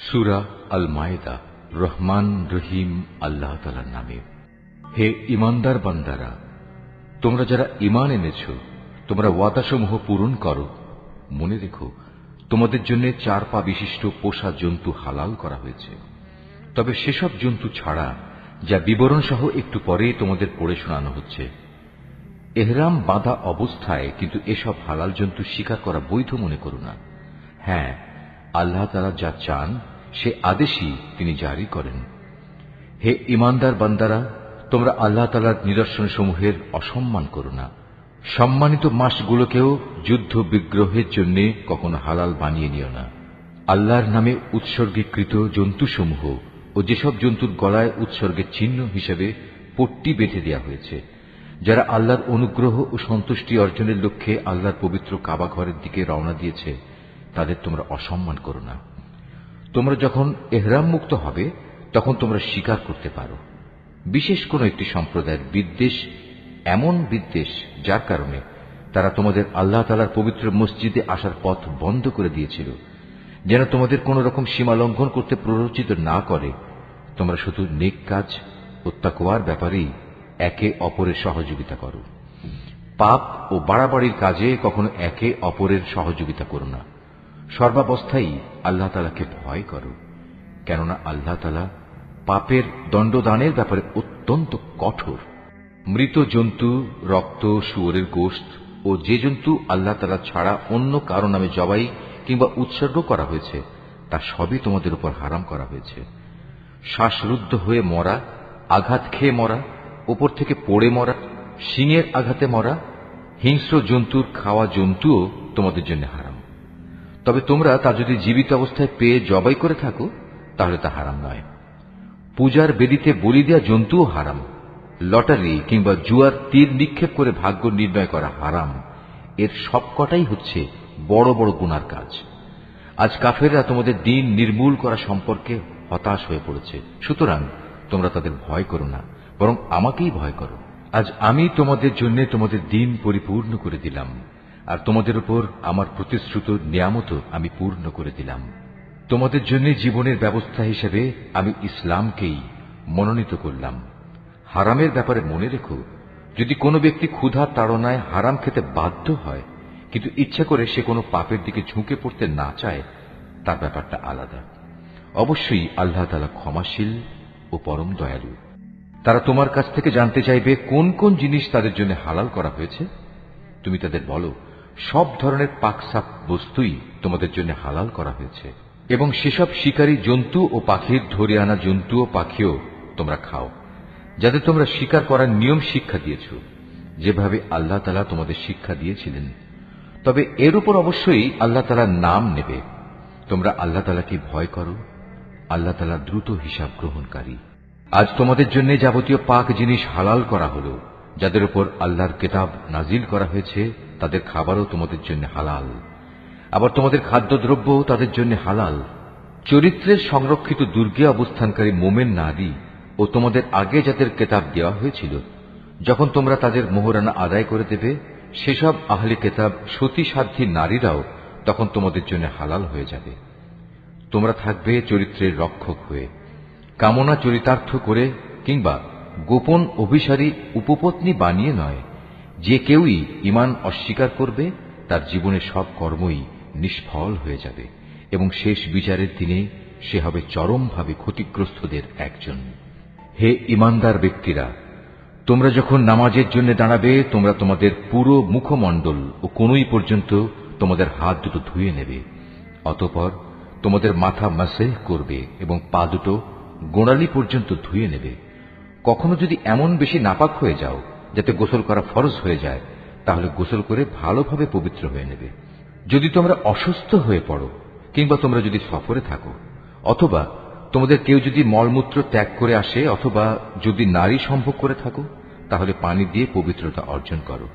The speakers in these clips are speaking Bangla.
সূরা আল মায়েদা। রহমান রহিম আল্লাহ তাআলার নামে। হে ঈমানদার বান্দারা, তোমরা যারা ঈমান এনেছ, তোমরা ওয়াদাসমূহ পূরণ করো। মনে রেখো, তোমাদের জন্য 4 পা বিশিষ্ট পোষা জন্তু হালাল করা হয়েছে, তবে সেসব জন্তু ছাড়া যা বিবরণ সহ একটু পরেই তোমাদের পড়ে শোনানো হচ্ছে। এহরাম বাঁধা অবস্থায় কিন্তু এসব হালাল জন্তু শিকার করা বৈধ মনে করো না। হ্যাঁ, আল্লাহ তাআলা যা চান সে আদেশই তিনি জারি করেন। হে ঈমানদার বান্দারা, তোমরা আল্লাহ তাআলার নিদর্শনসমূহের অসম্মান করো না। সম্মানিত মাসগুলোকেও যুদ্ধ বিগ্রহের জন্য কখনো হালাল বানিয়ে নিও না। আল্লাহর নামে উৎসর্গীকৃত জন্তুসমূহ ও যেসব জন্তুর গলায় উৎসর্গের চিহ্ন হিসেবে পট্টি বেঁধে দেওয়া হয়েছে, যারা আল্লাহর অনুগ্রহ ও সন্তুষ্টি অর্জনের লক্ষ্যে আল্লাহর পবিত্র কাবা ঘরের দিকে রওনা দিয়েছে, তাদের তোমরা অসম্মান করো না। তোমরা যখন এহরাম মুক্ত হবে তখন তোমরা শিকার করতে পারো। বিশেষ কোন একটি সম্প্রদায়ের বিদ্বেষ এমন বিদ্বেষ যার কারণে তারা তোমাদের আল্লাহ তাআলার পবিত্র মসজিদে আসার পথ বন্ধ করে দিয়েছিল, যেন তোমাদের কোন রকম সীমা লঙ্ঘন করতে প্ররোচিত না করে। তোমরা শুধু নেক কাজ ও তাকওয়ার ব্যাপারেই একে অপরের সহযোগিতা করো। পাপ ও বাড়াবাড়ির কাজে কখনো একে অপরের সহযোগিতা করো না। সর্বাবস্থায় আল্লাহ তাআলাকে ভয় করো, কেননা আল্লাহ তাআলা পাপের দণ্ডদানের ব্যাপারে অত্যন্ত কঠোর। মৃত জন্তু, রক্ত, শুয়োরের গোশত ও যে জন্তু আল্লাহ তাআলা ছাড়া অন্য কারো নামে জবাই কিংবা উৎসর্গ করা হয়েছে তা সবই তোমাদের উপর হারাম করা হয়েছে। শ্বাসরুদ্ধ হয়ে মরা, আঘাত খেয়ে মরা, উপর থেকে পড়ে মরা, শিঙের আঘাতে মরা, হিংস্র জন্তুর খাওয়া জন্তুও তোমাদের জন্য হারাম। তবে তোমরা তা যদি জীবিত অবস্থায় পেয়ে জবাই করে থাকো তাহলে তা হারাম নয়। পূজার বেদিতে বলি দেওয়া জন্তুও হারাম। লটারি কিংবা জুয়ার তীর নিক্ষেপ করে ভাগ্য নির্ণয় করা হারাম। এর সবকটাই হচ্ছে বড় বড় গুনার কাজ। আজ কাফেররা তোমাদের দিন নির্মূল করা সম্পর্কে হতাশ হয়ে পড়েছে, সুতরাং তোমরা তাদের ভয় করো না, বরং আমাকেই ভয় করো। আজ আমি তোমাদের জন্য তোমাদের দিন পরিপূর্ণ করে দিলাম, আর তোমাদের উপর আমার প্রতিশ্রুত নিয়ামতও আমি পূর্ণ করে দিলাম। তোমাদের জন্য জীবনের ব্যবস্থা হিসেবে আমি ইসলামকেই মনোনীত করলাম। হারামের ব্যাপারে মনে রেখো, যদি কোনো ব্যক্তি ক্ষুধা তাড়নায় হারাম খেতে বাধ্য হয় কিন্তু ইচ্ছা করে সে কোনো পাপের দিকে ঝুঁকে পড়তে না চায়, তার ব্যাপারটা আলাদা। অবশ্যই আল্লাহ তাআলা ক্ষমাশীল ও পরম দয়ালু। তারা তোমার কাছ থেকে জানতে চাইবে কোন কোন জিনিস তাদের জন্য হালাল করা হয়েছে। তুমি তাদের বলো, সব ধরনের পাকসাপ বস্তুই তোমাদের জন্য হালাল করা হয়েছে, এবং সেসব শিকারী জন্তু ও পাখির ধরে আনা জন্তু ও পাখিও তোমরা খাও, যাদের তোমরা শিকার করার নিয়ম শিক্ষা দিয়েছ, যেভাবে আল্লাহ তাআলা তোমাদের শিক্ষা দিয়েছিলেন। তবে এর উপর অবশ্যই আল্লাহ তাআলার নাম নেবে। তোমরা আল্লাহ তাআলাকে ভয় করো, আল্লাহ তাআলা দ্রুত হিসাব গ্রহণকারী। আজ তোমাদের জন্য যাবতীয় পাক জিনিস হালাল করা হলো। যাদের উপর আল্লাহর কিতাব নাজিল করা হয়েছে তাদের খাবারও তোমাদের জন্য হালাল, আবার তোমাদের খাদ্যদ্রব্যও তাদের জন্য হালাল। চরিত্রের সংরক্ষিত দুর্গে অবস্থানকারী মোমেন নারী ও তোমাদের আগে যাদের কিতাব দেওয়া হয়েছিল, যখন তোমরা তাদের মোহরানা আদায় করে দেবে, সেসব আহলে কিতাব সতী সাধ্বী নারীরাও তখন তোমাদের জন্য হালাল হয়ে যাবে। তোমরা থাকবে চরিত্রের রক্ষক হয়ে, কামনা চরিতার্থ করে কিংবা গোপন অভিসারী উপপত্নী বানিয়ে নয়। যে কেউই ঈমান অস্বীকার করবে তার জীবনের সব কর্মই নিষ্ফল হয়ে যাবে, এবং শেষ বিচারের দিনে সে হবে চরমভাবে ক্ষতিগ্রস্তদের একজন। হে ঈমানদার ব্যক্তিরা, তোমরা যখন নামাজের জন্য দাঁড়াবে, তোমরা তোমাদের পুরো মুখমণ্ডল ও কনুই পর্যন্ত তোমাদের হাত দুটো ধুয়ে নেবে। অতঃপর তোমাদের মাথা মাসেহ করবে এবং পা দুটো গোড়ালি পর্যন্ত ধুয়ে নেবে। কখনো যদি এমন বেশি নাপাক হয়ে যাও যাতে গোসল করা ফরজ হয়ে যায়, তাহলে গোসল করে ভালোভাবে পবিত্র হয়ে নেবে। যদি তোমরা অসুস্থ হয়ে পড়ো কিংবা তোমরা যদি সফরে থাকো, অথবা তোমাদের কেউ যদি মলমূত্র ত্যাগ করে আসে, অথবা যদি নারী সম্ভোগ করে থাকো, তাহলে পানি দিয়ে পবিত্রতা অর্জন করো।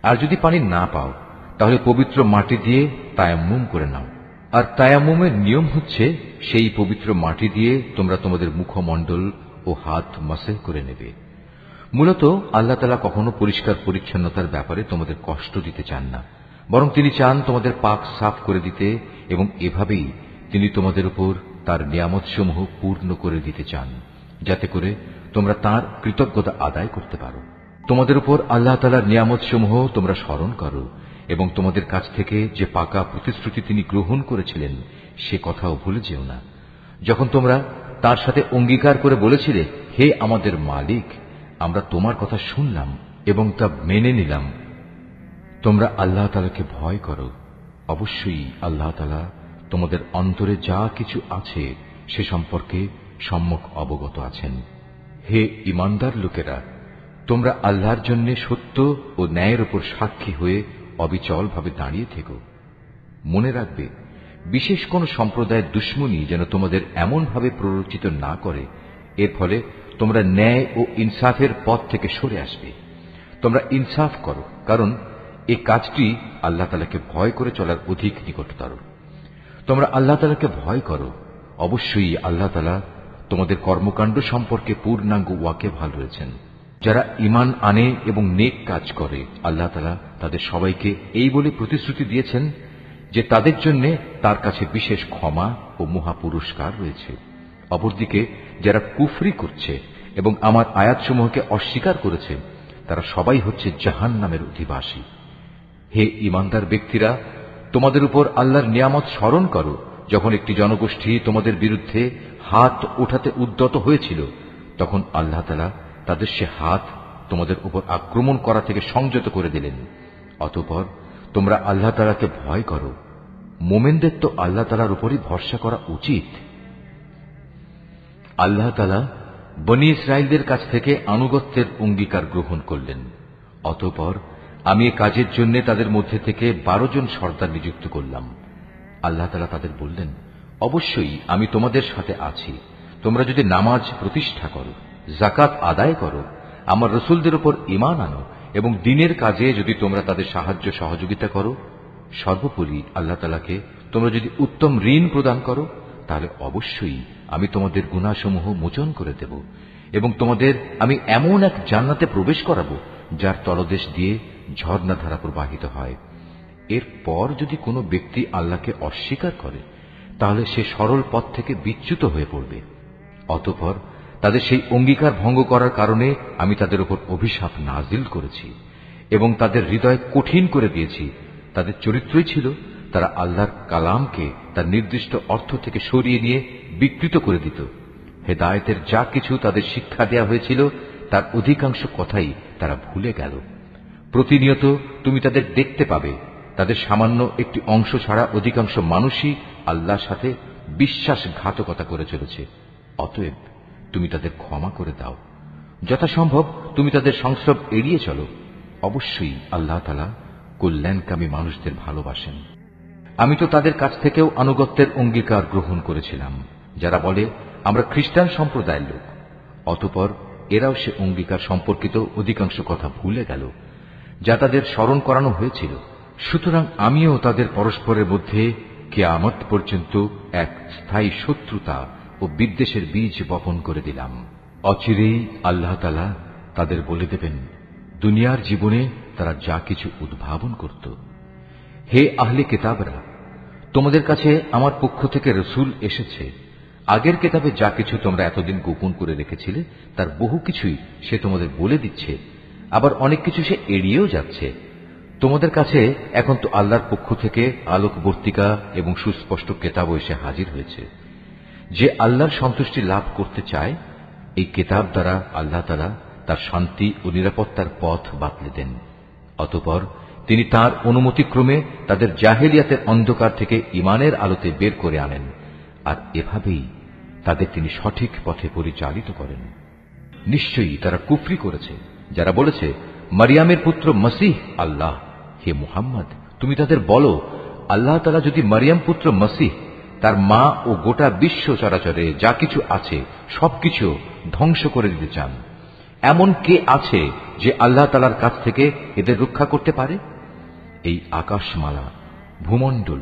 আর যদি পানি না পাও তাহলে পবিত্র মাটি দিয়ে তায়াম্মুম করে নাও। আর তায়াম্মুমের নিয়ম হচ্ছে, সেই পবিত্র মাটি দিয়ে তোমরা তোমাদের মুখমণ্ডল ও হাত মাসেহ করে নেবে। মূলত আল্লাহ তাআলা কখনো পরিষ্কার পরিচ্ছন্নতার ব্যাপারে তোমাদের কষ্ট দিতে চান না, বরং তিনি চান তোমাদের পাক সাফ করে দিতে, এবং এভাবেই তিনি তোমাদের উপর তার নিয়ামতসমূহ পূর্ণ করে দিতে চান, যাতে করে তোমরা তার কৃতজ্ঞতা আদায় করতে পারো। তোমাদের উপর আল্লাহ তাআলার নিয়ামতসমূহ তোমরা স্মরণ করো এবং তোমাদের কাছ থেকে যে পাকা প্রতিশ্রুতি তিনি গ্রহণ করেছিলেন সে কথাও ভুলে যেও না। যখন তোমরা তার সাথে অঙ্গীকার করে বলেছিলে, হে আমাদের মালিক, আমরা তোমার কথা শুনলাম এবং তা মেনে নিলাম। তোমরা আল্লাহ তাআলাকে ভয় করো। অবশ্যই আল্লাহ তাআলা তোমাদের অন্তরে যা কিছু আছে সে সম্পর্কে সম্যক অবগত আছেন। হে ঈমানদার লোকেরা, তোমরা আল্লাহর জন্য সত্য ও ন্যায়ের উপর সাক্ষী হয়ে অবিচলভাবে দাঁড়িয়ে থেকো। মনে রাখবে, বিশেষ কোন সম্প্রদায়ের দুশমনী যেন তোমাদের এমনভাবে প্ররোচিত না করে এর ফলে তোমরা ন্যায় ও ইনসাফের পথ থেকে সরে আসবে। তোমরা ইনসাফ করো, কারণ এই কাজটি আল্লাহ তাআলাকে ভয় করে চলার অধিক নিকটতর। তোমরা আল্লাহ তাআলাকে ভয় করো। অবশ্যই আল্লাহ তাআলা তোমাদের কর্মকাণ্ড সম্পর্কে পূর্ণাঙ্গ ওয়াকিবহাল রয়েছেন। যারা ঈমান আনে এবং নেক কাজ করে, আল্লাহ তাআলা তাদের সবাইকে এই বলে প্রতিশ্রুতি দিয়েছেন যে তাদের জন্য তার কাছে বিশেষ ক্ষমা ও মহা পুরস্কার রয়েছে। অপরদিকে যারা কুফরি করছে এবং আমার আয়াতসমূহকে অস্বীকার করেছে, তারা সবাই হচ্ছে জাহান্নামের অধিবাসী। হে ঈমানদার ব্যক্তিরা, তোমাদের উপর আল্লাহর নিয়ামত স্মরণ করো, যখন একটি জনগোষ্ঠী তোমাদের বিরুদ্ধে হাত ওঠাতে উদ্যত হয়েছিল, তখন আল্লাহ তাআলা তাদের সে হাত তোমাদের উপর আক্রমণ করা থেকে সংযত করে দিলেন। অতঃপর তোমরা আল্লাহ তাআলাকে ভয় করো। মোমেনদের তো আল্লাহ তাআলার উপরই ভরসা করা উচিত। আল্লাহ তাআলা বনী ইসরাইলদের কাছ থেকে আনুগত্যের অঙ্গীকার গ্রহণ করলেন। অতঃপর আমি এ কাজের জন্য তাদের মধ্যে থেকে 12 জন সর্দার নিযুক্ত করলাম। আল্লাহ তাআলা তাদের বললেন, অবশ্যই আমি তোমাদের সাথে আছি। তোমরা যদি নামাজ প্রতিষ্ঠা করো, যাকাত আদায় করো, আমার রাসূলদের উপর ঈমান আনো এবং দ্বীনের কাজে যদি তোমরা তাদের সাহায্য সহযোগিতা করো, সর্বোপরি আল্লাহ তাআলাকে তোমরা যদি উত্তম ঋণ প্রদান করো, তাহলে অবশ্যই আমি তোমাদের গুনাহসমূহ মোচন করে দেব এবং তোমাদের আমি এমন এক জান্নাতে প্রবেশ করাবো যার তলদেশ দিয়ে ঝর্ণাধারা প্রবাহিত হয়। এরপর যদি কোনো ব্যক্তি আল্লাহকে অস্বীকার করে, তাহলে সে সরল পথ থেকে বিচ্যুত হয়ে পড়বে। অতঃপর তাদের সেই অঙ্গীকার ভঙ্গ করার কারণে আমি তাদের উপর অভিশাপ নাজিল করেছি এবং তাদের হৃদয় কঠিন করে দিয়েছি। তাদের চরিত্রই ছিল তারা আল্লাহর কালামকে তার নির্দিষ্ট অর্থ থেকে সরিয়ে নিয়ে বিকৃত করে দিত। হেদায়েতের যা কিছু তাদের শিক্ষা দেয়া হয়েছিল তার অধিকাংশ কথাই তারা ভুলে গেল। প্রতিনিয়ত তুমি তাদের দেখতে পাবে, তাদের সামান্য একটি অংশ ছাড়া অধিকাংশ মানুষই আল্লাহর সাথে বিশ্বাসঘাতকতা করে চলেছে। অতএব তুমি তাদের ক্ষমা করে দাও। যথাসম্ভব তুমি তাদের সংস্রব এড়িয়ে চলো। অবশ্যই আল্লাহ তাআলা কল্যাণকামী মানুষদের ভালোবাসেন। আমি তো তাদের কাছ থেকেও আনুগত্যের অঙ্গীকার গ্রহণ করেছিলাম, যারা বলে আমরা খ্রিস্টান সম্প্রদায়ের লোক। অতঃপর এরাও সে অঙ্গীকার সম্পর্কিত অধিকাংশ কথা ভুলে গেল, যা তাদের স্মরণ করানো হয়েছিল। সুতরাং আমিও তাদের পরস্পরের মধ্যে কিয়ামত পর্যন্ত এক স্থায়ী শত্রুতা ও বিদ্বেষের বীজ বপন করে দিলাম। অচিরেই আল্লাহ তাআলা তাদের বলে দেবেন দুনিয়ার জীবনে তারা যা কিছু উদ্ভাবন করত। হে আহলে কিতাবরা, তোমাদের কাছে আমার পক্ষ থেকে রাসূল এসেছে। আগের কিতাবে যা কিছু তোমরা এতদিন গোপন করে রেখেছিলে তার বহু কিছুই সে তোমাদের বলে দিচ্ছে, আবার অনেক কিছু সে এড়িয়েও যাচ্ছে। তোমাদের কাছে এখন তো আল্লাহর পক্ষ থেকে আলোকবর্তিকা এবং সুস্পষ্ট কিতাব এসে হাজির হয়েছে। যে আল্লাহর সন্তুষ্টি লাভ করতে চায়, এই কিতাব দ্বারা আল্লাহ তাআলা তার শান্তি ও নিরাপত্তার পথ বাতলে দেন। অতঃপর তিনি তার অনুমতিক্রমে তাদের জাহেলিয়াতের অন্ধকার থেকে ঈমানের আলোতে বের করে আনেন, আর এভাবেই তাদের তিনি সঠিক পথে পরিচালিত করেন। নিশ্চয়ই তারা কুফরি করেছে যারা বলেছে মারিয়ামের পুত্র মসীহ আল্লাহ। হে মুহাম্মদ, তুমি তাদের বলো, আল্লাহ তাআলা যদি মারিয়াম পুত্র মসীহ, তার মা ও গোটা বিশ্ব চরাচরে যা কিছু আছে সবকিছু ধ্বংস করে দিতে চান, এমন কে আছে যে আল্লাহ তাআলার কাছ থেকে এদের রক্ষা করতে পারে? এই আকাশমালা, ভূমণ্ডল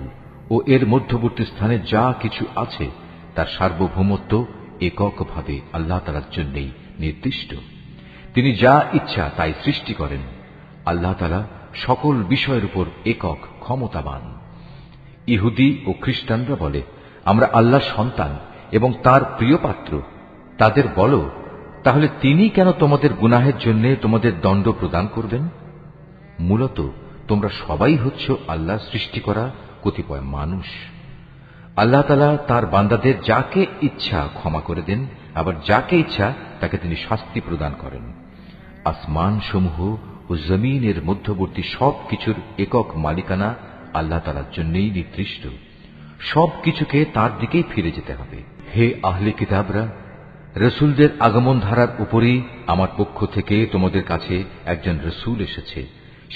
ও এর মধ্যবর্তী স্থানে যা কিছু আছে তার সার্বভৌমত্ব এককভাবে আল্লাহ তাআলার জন্যই নির্দিষ্ট। তিনি যা ইচ্ছা তাই সৃষ্টি করেন। আল্লাহ তাআলা সকল বিষয়ের উপর একক ক্ষমতাবান। ইহুদি ও খ্রিস্টানরা বলে আমরা আল্লাহর সন্তান এবং তার প্রিয় পাত্র, তাদের বলো, তাহলে তিনি কেন তোমাদের গুনাহের জন্য তোমাদের দণ্ড প্রদান করবেন? মূলত তোমরা সবাই হচ্ছ আল্লাহ সৃষ্টি করা কতিপয় মানুষ। আল্লাহ তাআলা তার বান্দাদের যাকে ইচ্ছা ক্ষমা করে দেন, আবার যাকে ইচ্ছা তাকে তিনি শাস্তি প্রদান করেন। আসমান সমূহ ও জমিনের মধ্যবর্তী সবকিছুর একক মালিকানা আল্লাহ তাআলার জন্যই নির্দিষ্ট। সবকিছুকে তার দিকেই ফিরে যেতে হবে। হে আহলে কিতাবরা, রসুলদের আগমন ধারার উপরই আমার পক্ষ থেকে তোমাদের কাছে একজন রসুল এসেছে।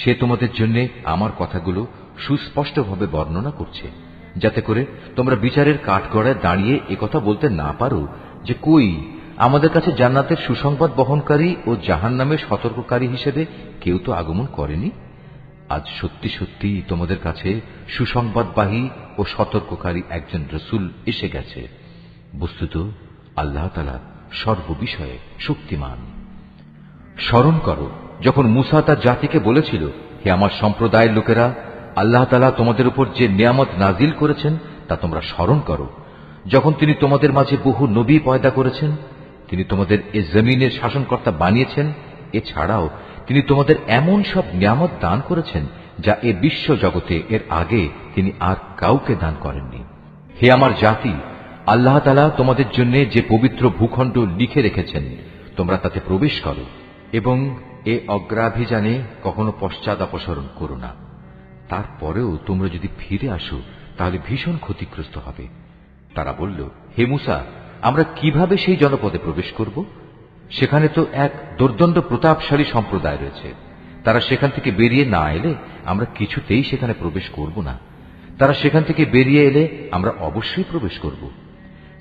সে তোমাদের জন্য আমার কথাগুলো সুস্পষ্টভাবে বর্ণনা করছে, যাতে করে তোমরা বিচারের কাঠগড়ায় দাঁড়িয়ে একথা বলতে না পারো যে কই আমাদের কাছে জান্নাতের সুসংবাদ বহনকারী ও জাহান্নামের সতর্ককারী হিসেবে কেউ তো আগমন করেনি। আজ সত্যি সত্যি তোমাদের কাছে সুসংবাদবাহী ও সতর্ককারী একজন রসুল এসে গেছে। বস্তুত আল্লাহ তাআলা সর্ববিষয়ে শক্তিমান। স্মরণ করো যখন মূসা তার জাতিকে বলেছিল, হে আমার সম্প্রদায়ের লোকেরা, আল্লাহ তাআলা তোমাদের উপর যে নিয়ামত নাজিল করেছেন তা তোমরা স্মরণ করো। যখন তিনি তোমাদের মাঝে বহু নবী পয়দা করেছেন, তিনি তোমাদের এ জমিনের শাসনকর্তা বানিয়েছেন, এছাড়াও তিনি তোমাদের এমন সব নিয়ামত দান করেছেন যা এ বিশ্ব জগতে এর আগে তিনি আর কাউকে দান করেননি। হে আমার জাতি, আল্লাহ তাআলা তোমাদের জন্য যে পবিত্র ভূখণ্ড লিখে রেখেছেন, তোমরা তাতে প্রবেশ করো এবং এ অগ্রাভিযানে কখনো পশ্চাৎ অপসরণ করো না। তারপরেও তোমরা যদি ফিরে আসো তাহলে ভীষণ ক্ষতিগ্রস্ত হবে। তারা বলল, হে মূসা, আমরা কিভাবে সেই জনপদে প্রবেশ করব? সেখানে তো এক দুর্দণ্ড প্রতাপশালী সম্প্রদায় রয়েছে। তারা সেখান থেকে বেরিয়ে না এলে আমরা কিছুতেই সেখানে প্রবেশ করব না। তারা সেখান থেকে বেরিয়ে এলে আমরা অবশ্যই প্রবেশ করব।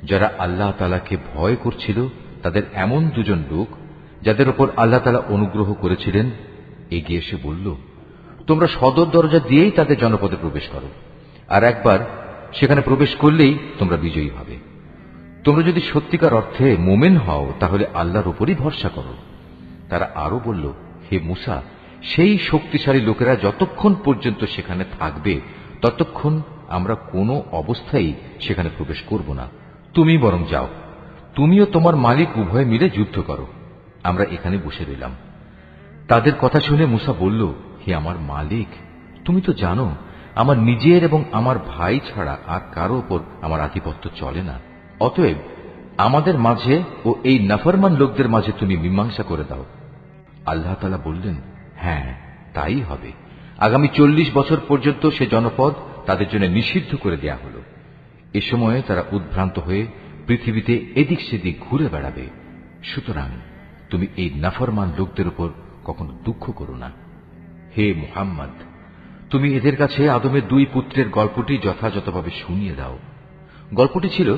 যারা আল্লাহ তাআলাকে ভয় করছিল তাদের এমন দুজন লোক, যাদের উপর আল্লাহ তাআলা অনুগ্রহ করেছিলেন, এগিয়ে এসে বলল, তোমরা সদর দরজা দিয়েই তাদের জনপদে প্রবেশ করো, আর একবার সেখানে প্রবেশ করলেই তোমরা বিজয়ী হবে। তোমরা যদি সত্যিকার অর্থে মোমেন হও তাহলে আল্লাহর উপরই ভরসা করো। তারা আরো বলল, হে মূসা, সেই শক্তিশালী লোকেরা যতক্ষণ পর্যন্ত সেখানে থাকবে ততক্ষণ আমরা কোনো অবস্থায় সেখানে প্রবেশ করব না। তুমি বরং যাও, তুমিও তোমার মালিক উভয় মিলে যুদ্ধ করো, আমরা এখানে বসে রইলাম। তাদের কথা শুনে মূসা বলল, হে আমার মালিক, তুমি তো জানো আমার নিজের এবং আমার ভাই ছাড়া আর কারো ওপর আমার আধিপত্য চলে না। অতএব আমাদের মাঝে ও এই নাফরমান লোকদের মাঝে তুমি মীমাংসা করে দাও। আল্লাহ তাআলা বললেন, হ্যাঁ, তাই হবে। আগামী 40 বছর পর্যন্ত সে জনপদ তাদের জন্য নিষিদ্ধ করে দেয়া হল। এ সময়ে তারা উদ্ভ্রান্ত হয়ে পৃথিবীতে এদিক সেদিক ঘুরে বেড়াবে। সুতরাং তুমি এই নাফরমান লোকদের উপর কখনো দুঃখ করো না। হে মুহাম্মদ, তুমি এদের কাছে আদমের 2 পুত্রের গল্পটি যথাযথভাবে শুনিয়ে দাও। গল্পটি ছিল,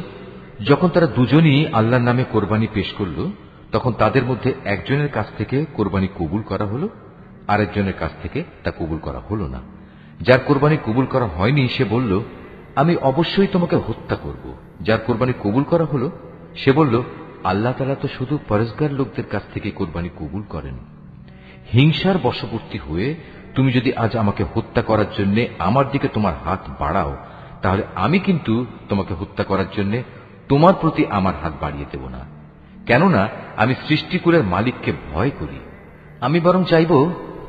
যখন তারা দুজনই আল্লাহর নামে কোরবানি পেশ করল, তখন তাদের মধ্যে একজনের কাছ থেকে কোরবানি কবুল করা হল, আরেকজনের কাছ থেকে তা কবুল করা হল না। যার কোরবানি কবুল করা হয়নি সে বলল, আমি অবশ্যই তোমাকে হত্যা করব। যার কোরবানি কবুল করা হল সে বলল, আল্লাহ তাআলা তো শুধু পরেজগার লোকদের কাছ থেকে কোরবানি কবুল করেন। হিংসার বশবর্তী হয়ে তুমি যদি আজ আমাকে হত্যা করার জন্য আমার দিকে তোমার হাত বাড়াও, তাহলে আমি কিন্তু তোমাকে হত্যা করার জন্য তোমার প্রতি আমার হাত বাড়িয়ে দেব না। কেননা আমি সৃষ্টিকুলের মালিককে ভয় করি। আমি বরং চাইব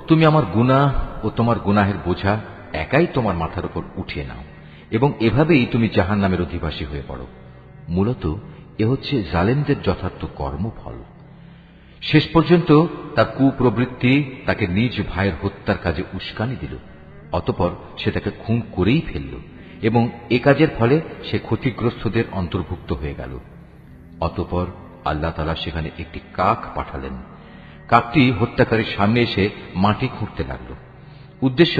তুমি আমার গুনাহ ও তোমার গুনাহের বোঝা একাই তোমার মাথার উপর উঠিয়ে নাও এবং এভাবেই তুমি জাহান্নামের অধিবাসী হয়ে পড়ো। মূলত এ হচ্ছে জালেমদের যথার্থ কর্মফল। শেষ পর্যন্ত তার কুপ্রবৃত্তি তাকে নিজ ভাইয়ের হত্যার কাজে উস্কানি দিল। অতঃপর সে তাকে খুন করেই ফেলল এবং এ কাজের ফলে সে ক্ষতিগ্রস্তদের অন্তর্ভুক্ত হয়ে গেল। অতঃপর আল্লাহ তাআলা সেখানে একটি কাক পাঠালেন। কাকটি হত্যাকারীর সামনে এসে মাটি খুঁড়তে লাগল। উদ্দেশ্য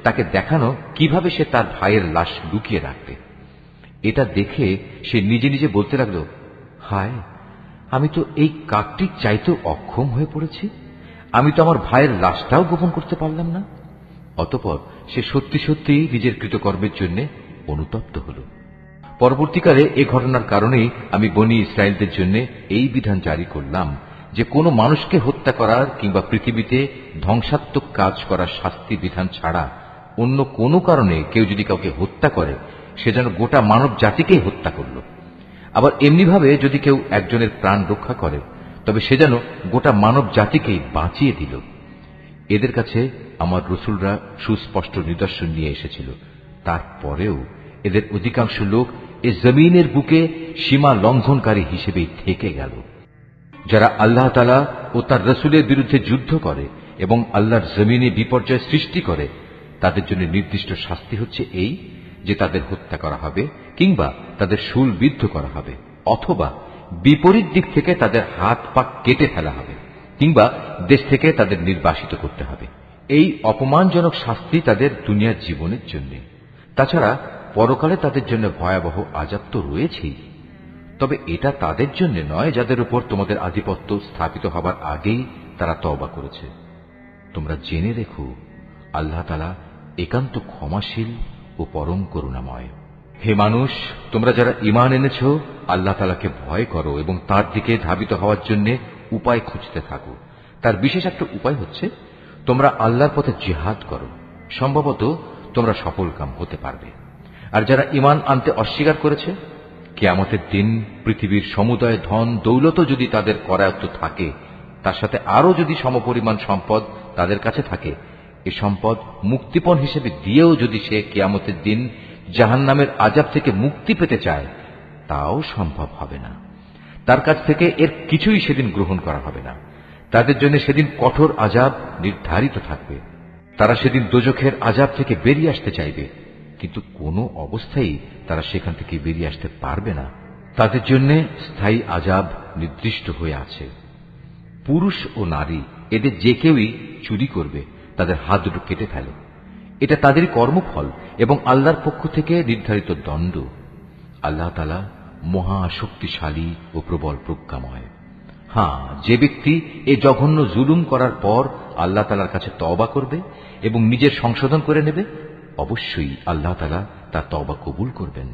তাকে দেখানো কিভাবে সে তার ভাইয়ের লাশ লুকিয়ে রাখবে। এটা দেখে সে নিজে নিজে বলতে লাগল, হায়, আমি তো এই কাকটির চাইতেও অক্ষম হয়ে পড়েছি। আমি তো আমার ভাইয়ের লাশটাও গোপন করতে পারলাম না। অতঃপর সে সত্যি সত্যি নিজের কৃতকর্মের জন্য অনুতপ্ত হল। পরবর্তীকালে এ ঘটনার কারণেই আমি বনী ইসরায়েলদের জন্য এই বিধান জারি করলাম যে কোনো মানুষকে হত্যা করার কিংবা পৃথিবীতে ধ্বংসাত্মক কাজ করার শাস্তি বিধান ছাড়া অন্য কোনো কারণে কেউ যদি কাউকে হত্যা করে, সে যেন গোটা মানব জাতিকেই হত্যা করল। আবার এমনিভাবে যদি কেউ একজনের প্রাণ রক্ষা করে তবে সে যেন গোটা মানব জাতিকেই বাঁচিয়ে দিল। এদের কাছে আমার রসুলরা সুস্পষ্ট নিদর্শন নিয়ে এসেছিল, তারপরেও এদের অধিকাংশ লোক এ জমিনের বুকে সীমা লঙ্ঘনকারী হিসেবেই থেকে গেল। যারা আল্লাহ তাআলা ও তার রসুলের বিরুদ্ধে যুদ্ধ করে এবং আল্লাহর জমিনে বিপর্যয় সৃষ্টি করে, তাদের জন্য নির্দিষ্ট শাস্তি হচ্ছে এই যে তাদের হত্যা করা হবে কিংবা তাদের শূলবিদ্ধ করা হবে, অথবা বিপরীত দিক থেকে তাদের হাত পা কেটে ফেলা হবে কিংবা দেশ থেকে তাদের নির্বাসিত করতে হবে। এই অপমানজনক শাস্তি তাদের দুনিয়ার জীবনের জন্য। তাছাড়া পরকালে তাদের জন্য ভয়াবহ আযাব তো রয়েছেই। তবে এটা তাদের জন্য নয় যাদের উপর তোমাদের আধিপত্য স্থাপিত হবার আগেই তারা তওবা করেছে। তোমরা জেনে রেখো, আল্লাহ তাআলা একান্ত ক্ষমাশীল ও পরম করুণাময়। হে মানুষ, তোমরা যারা ঈমান এনেছ, আল্লাহ তাআলাকে ভয় করো এবং তার দিকে ধাবিত হওয়ার জন্য উপায় খুঁজতে থাকো। তার বিশেষ একটা উপায় হচ্ছে তোমরা আল্লাহর পথে জিহাদ করো, সম্ভবত তোমরা সফলকাম হতে পারবে। আর যারা ঈমান আনতে অস্বীকার করেছে, কিয়ামতের দিন পৃথিবীর সমুদয় ধন দৌলতও যদি তাদের করায়ত্ত থাকে, তার সাথে আরো যদি সমপরিমাণ সম্পদ তাদের কাছে থাকে, এ সম্পদ মুক্তিপণ হিসেবে দিয়েও যদি সে কিয়ামতের দিন জাহান্নামের আযাব থেকে মুক্তি পেতে চায়, তাও সম্ভব হবে না। তার কাছ থেকে এর কিছুই সেদিন গ্রহণ করা হবে না। তাদের জন্য সেদিন কঠোর আযাব নির্ধারিত থাকবে। তারা সেদিন দোজখের আযাব থেকে বেরিয়ে আসতে চাইবে, কিন্তু কোনো অবস্থায় তারা সেখান থেকে বেরিয়ে আসতে পারবে না। তাদের জন্য স্থায়ী আযাব নির্দিষ্ট হয়ে আছে। পুরুষ ও নারী এদের যে কেউই চুরি করবে, তাদের হাত দুটো কেটে ফেলে। এটা তাদেরই কর্মফল এবং আল্লাহর পক্ষ থেকে নির্ধারিত দণ্ড। আল্লাহ তাআলা মহা শক্তিশালী ও প্রবল প্রজ্ঞাময়। হ্যাঁ, যে ব্যক্তি এ জঘন্য জুলুম করার পর আল্লাহ তাআলার কাছে তওবা করবে এবং নিজের সংশোধন করে নেবে, অবশ্যই আল্লাহ তাআলা তার তওবা কবুল করবেন।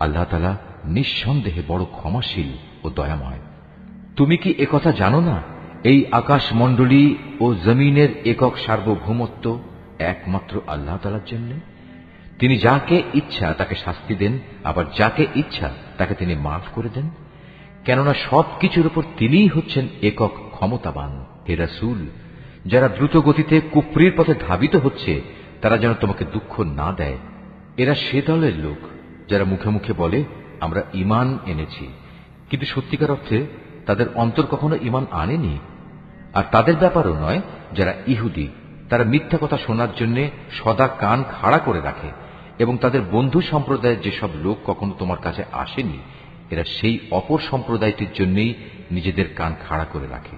আল্লাহ তাআলা নিঃসন্দেহে বড় ক্ষমাশীল ও দয়াময়। তুমি কি একথা জানো না, এই আকাশমণ্ডলী ও জমিনের একক সার্বভৌমত্ব একমাত্র আল্লাহ তাআলার জন্য? তিনি যাকে ইচ্ছা তাকে শাস্তি দেন, আবার যাকে ইচ্ছা তাকে তিনি মাফ করে দেন। কেননা সবকিছুর উপর তিনিই হচ্ছেন একক ক্ষমতাবান। হে রাসূল, যারা দ্রুত গতিতে কুফরির পথে ধাবিত হচ্ছে, তারা যেন তোমাকে দুঃখ না দেয়। এরা সে দলের লোক যারা মুখে মুখে বলে আমরা ঈমান এনেছি, কিন্তু সত্যিকার অর্থে তাদের অন্তর কখনো ঈমান আনেনি। আর তাদের ব্যাপারও নয় যারা ইহুদি, তারা মিথ্যা কথা শোনার জন্য সদা কান খাড়া করে রাখে এবং তাদের বন্ধু সম্প্রদায়ের যেসব লোক কখনো তোমার কাছে আসেনি, এরা সেই অপর সম্প্রদায়টির জন্যই নিজেদের কান খাড়া করে রাখে।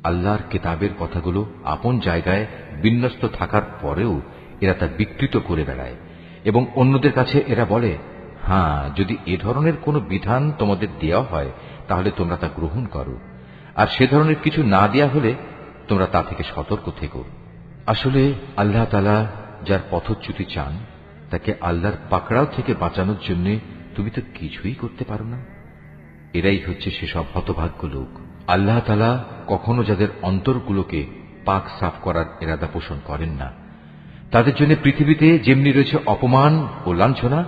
আল্লাহর কিতাবের কথাগুলো আপন জায়গায় বিন্যস্ত থাকার পরেও এরা তা বিকৃত করে বেড়ায় এবং অন্যদের কাছে এরা বলে, হ্যাঁ, যদি এ ধরনের কোনো বিধান তোমাদের দেওয়া হয় তাহলে তোমরা তা গ্রহণ করো, আর সে ধরনের কিছু না দেয়া হলে তোমরা তা থেকে সতর্ক থেকো। আসলে আল্লাহ তাআলা যার পথচ্যুতি চান, তাকে আল্লাহর পাকড়াও থেকে বাঁচানোর জন্য তুমি তো কিছুই করতে পারো না। এরাই হচ্ছে সেসব হতভাগ্য লোক। আল্লাহ তাআলা কখনো যাদের অন্তরগুলোকে পাক সাফ করার ইরাদা পোষণ করেন না, তাদের জন্য পৃথিবীতে যেমনি রয়েছে অপমান ও লাঞ্ছনা,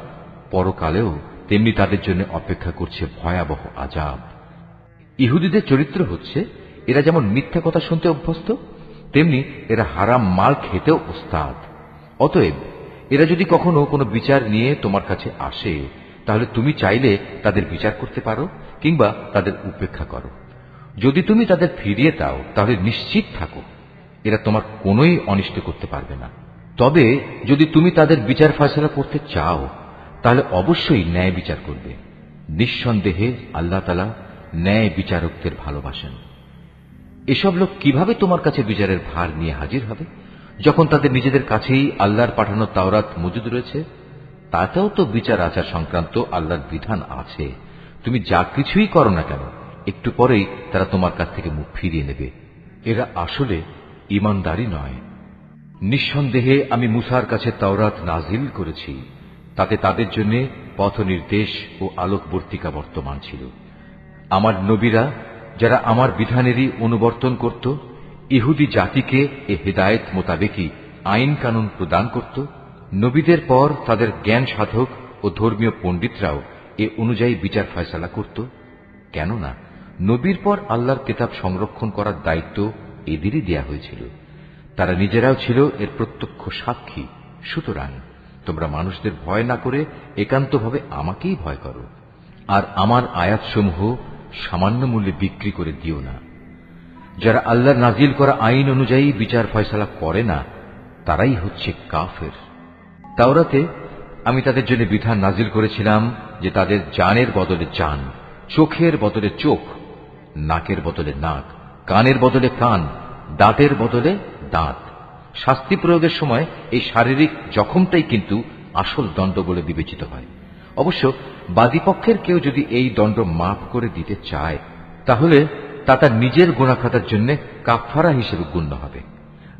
পরকালেও তেমনি তাদের জন্য অপেক্ষা করছে ভয়াবহ আযাব। ইহুদিদের চরিত্র হচ্ছে, এরা যেমন মিথ্যা কথা শুনতে অভ্যস্ত, তেমনি এরা হারাম মাল খেতেও ওস্তাদ। অতএব এরা যদি কখনো কোনো বিচার নিয়ে তোমার কাছে আসে, তাহলে তুমি চাইলে তাদের বিচার করতে পারো কিংবা তাদের উপেক্ষা করো। যদি তুমি তাদের ফিরিয়ে দাও, তাহলে নিশ্চিত থাকো এরা তোমার কোনোই অনিষ্ট করতে পারবে না। তবে যদি তুমি তাদের বিচার ফয়সালা করতে চাও, তাহলে অবশ্যই ন্যায় বিচার করবে। নিঃসন্দেহে আল্লাহ তাআলা ন্যায় বিচারকদের ভালোবাসেন। এসব লোক কিভাবে তোমার কাছে বিচারের ভার নিয়ে হাজির হবে, যখন তাদের নিজেদের কাছেই আল্লাহর পাঠানো তাওরাত মজুদ রয়েছে? তাতেও তো বিচার আচার সংক্রান্ত আল্লাহর বিধান আছে। তুমি যা কিছুই করো না কেন, একটু পরেই তারা তোমার কাছ থেকে মুখ ফিরিয়ে নেবে। এরা আসলে ঈমানদারই নয়। নিঃসন্দেহে আমি মুসার কাছে তাওরাত নাজিল করেছি, তাতে তাদের জন্য পথ নির্দেশ ও আলোকবর্তিকা বর্তমান ছিল। আমার নবীরা যারা আমার বিধানেরই অনুবর্তন করত, ইহুদি জাতিকে এ হেদায়েত মোতাবেকই আইন কানুন প্রদান করত। নবীদের পর তাদের জ্ঞান সাধক ও ধর্মীয় পণ্ডিতরাও এ অনুযায়ী বিচার ফয়সালা করত? কেননা নবীর পর আল্লাহর কিতাব সংরক্ষণ করার দায়িত্ব এদেরই দেয়া হয়েছিল। তারা নিজেরাও ছিল এর প্রত্যক্ষ সাক্ষী। সুতরাং তোমরা মানুষদের ভয় না করে একান্তভাবে আমাকেই ভয় করো, আর আমার আয়াতসমূহ সামান্য মূল্যে বিক্রি করে দিও না। যারা আল্লাহর নাজিল করা আইন অনুযায়ী বিচার ফয়সালা করে না, তারাই হচ্ছে কাফের। তাওরাতে আমি তাদের জন্য বিধান নাজিল করেছিলাম যে তাদের জানের বদলে জান, চোখের বদলে চোখ, নাকের বদলে নাক, কানের বদলে কান, দাঁতের বদলে দাঁত। শাস্তি প্রয়োগের সময় এই শারীরিক জখমটাই কিন্তু আসল দণ্ড বলে বিবেচিত হয়। অবশ্য বাদীপক্ষের কেউ যদি এই দণ্ড মাফ করে দিতে চায়, তাহলে তা তার নিজের গুনাহ খাতার জন্য কাফারা হিসেবে গণ্য হবে।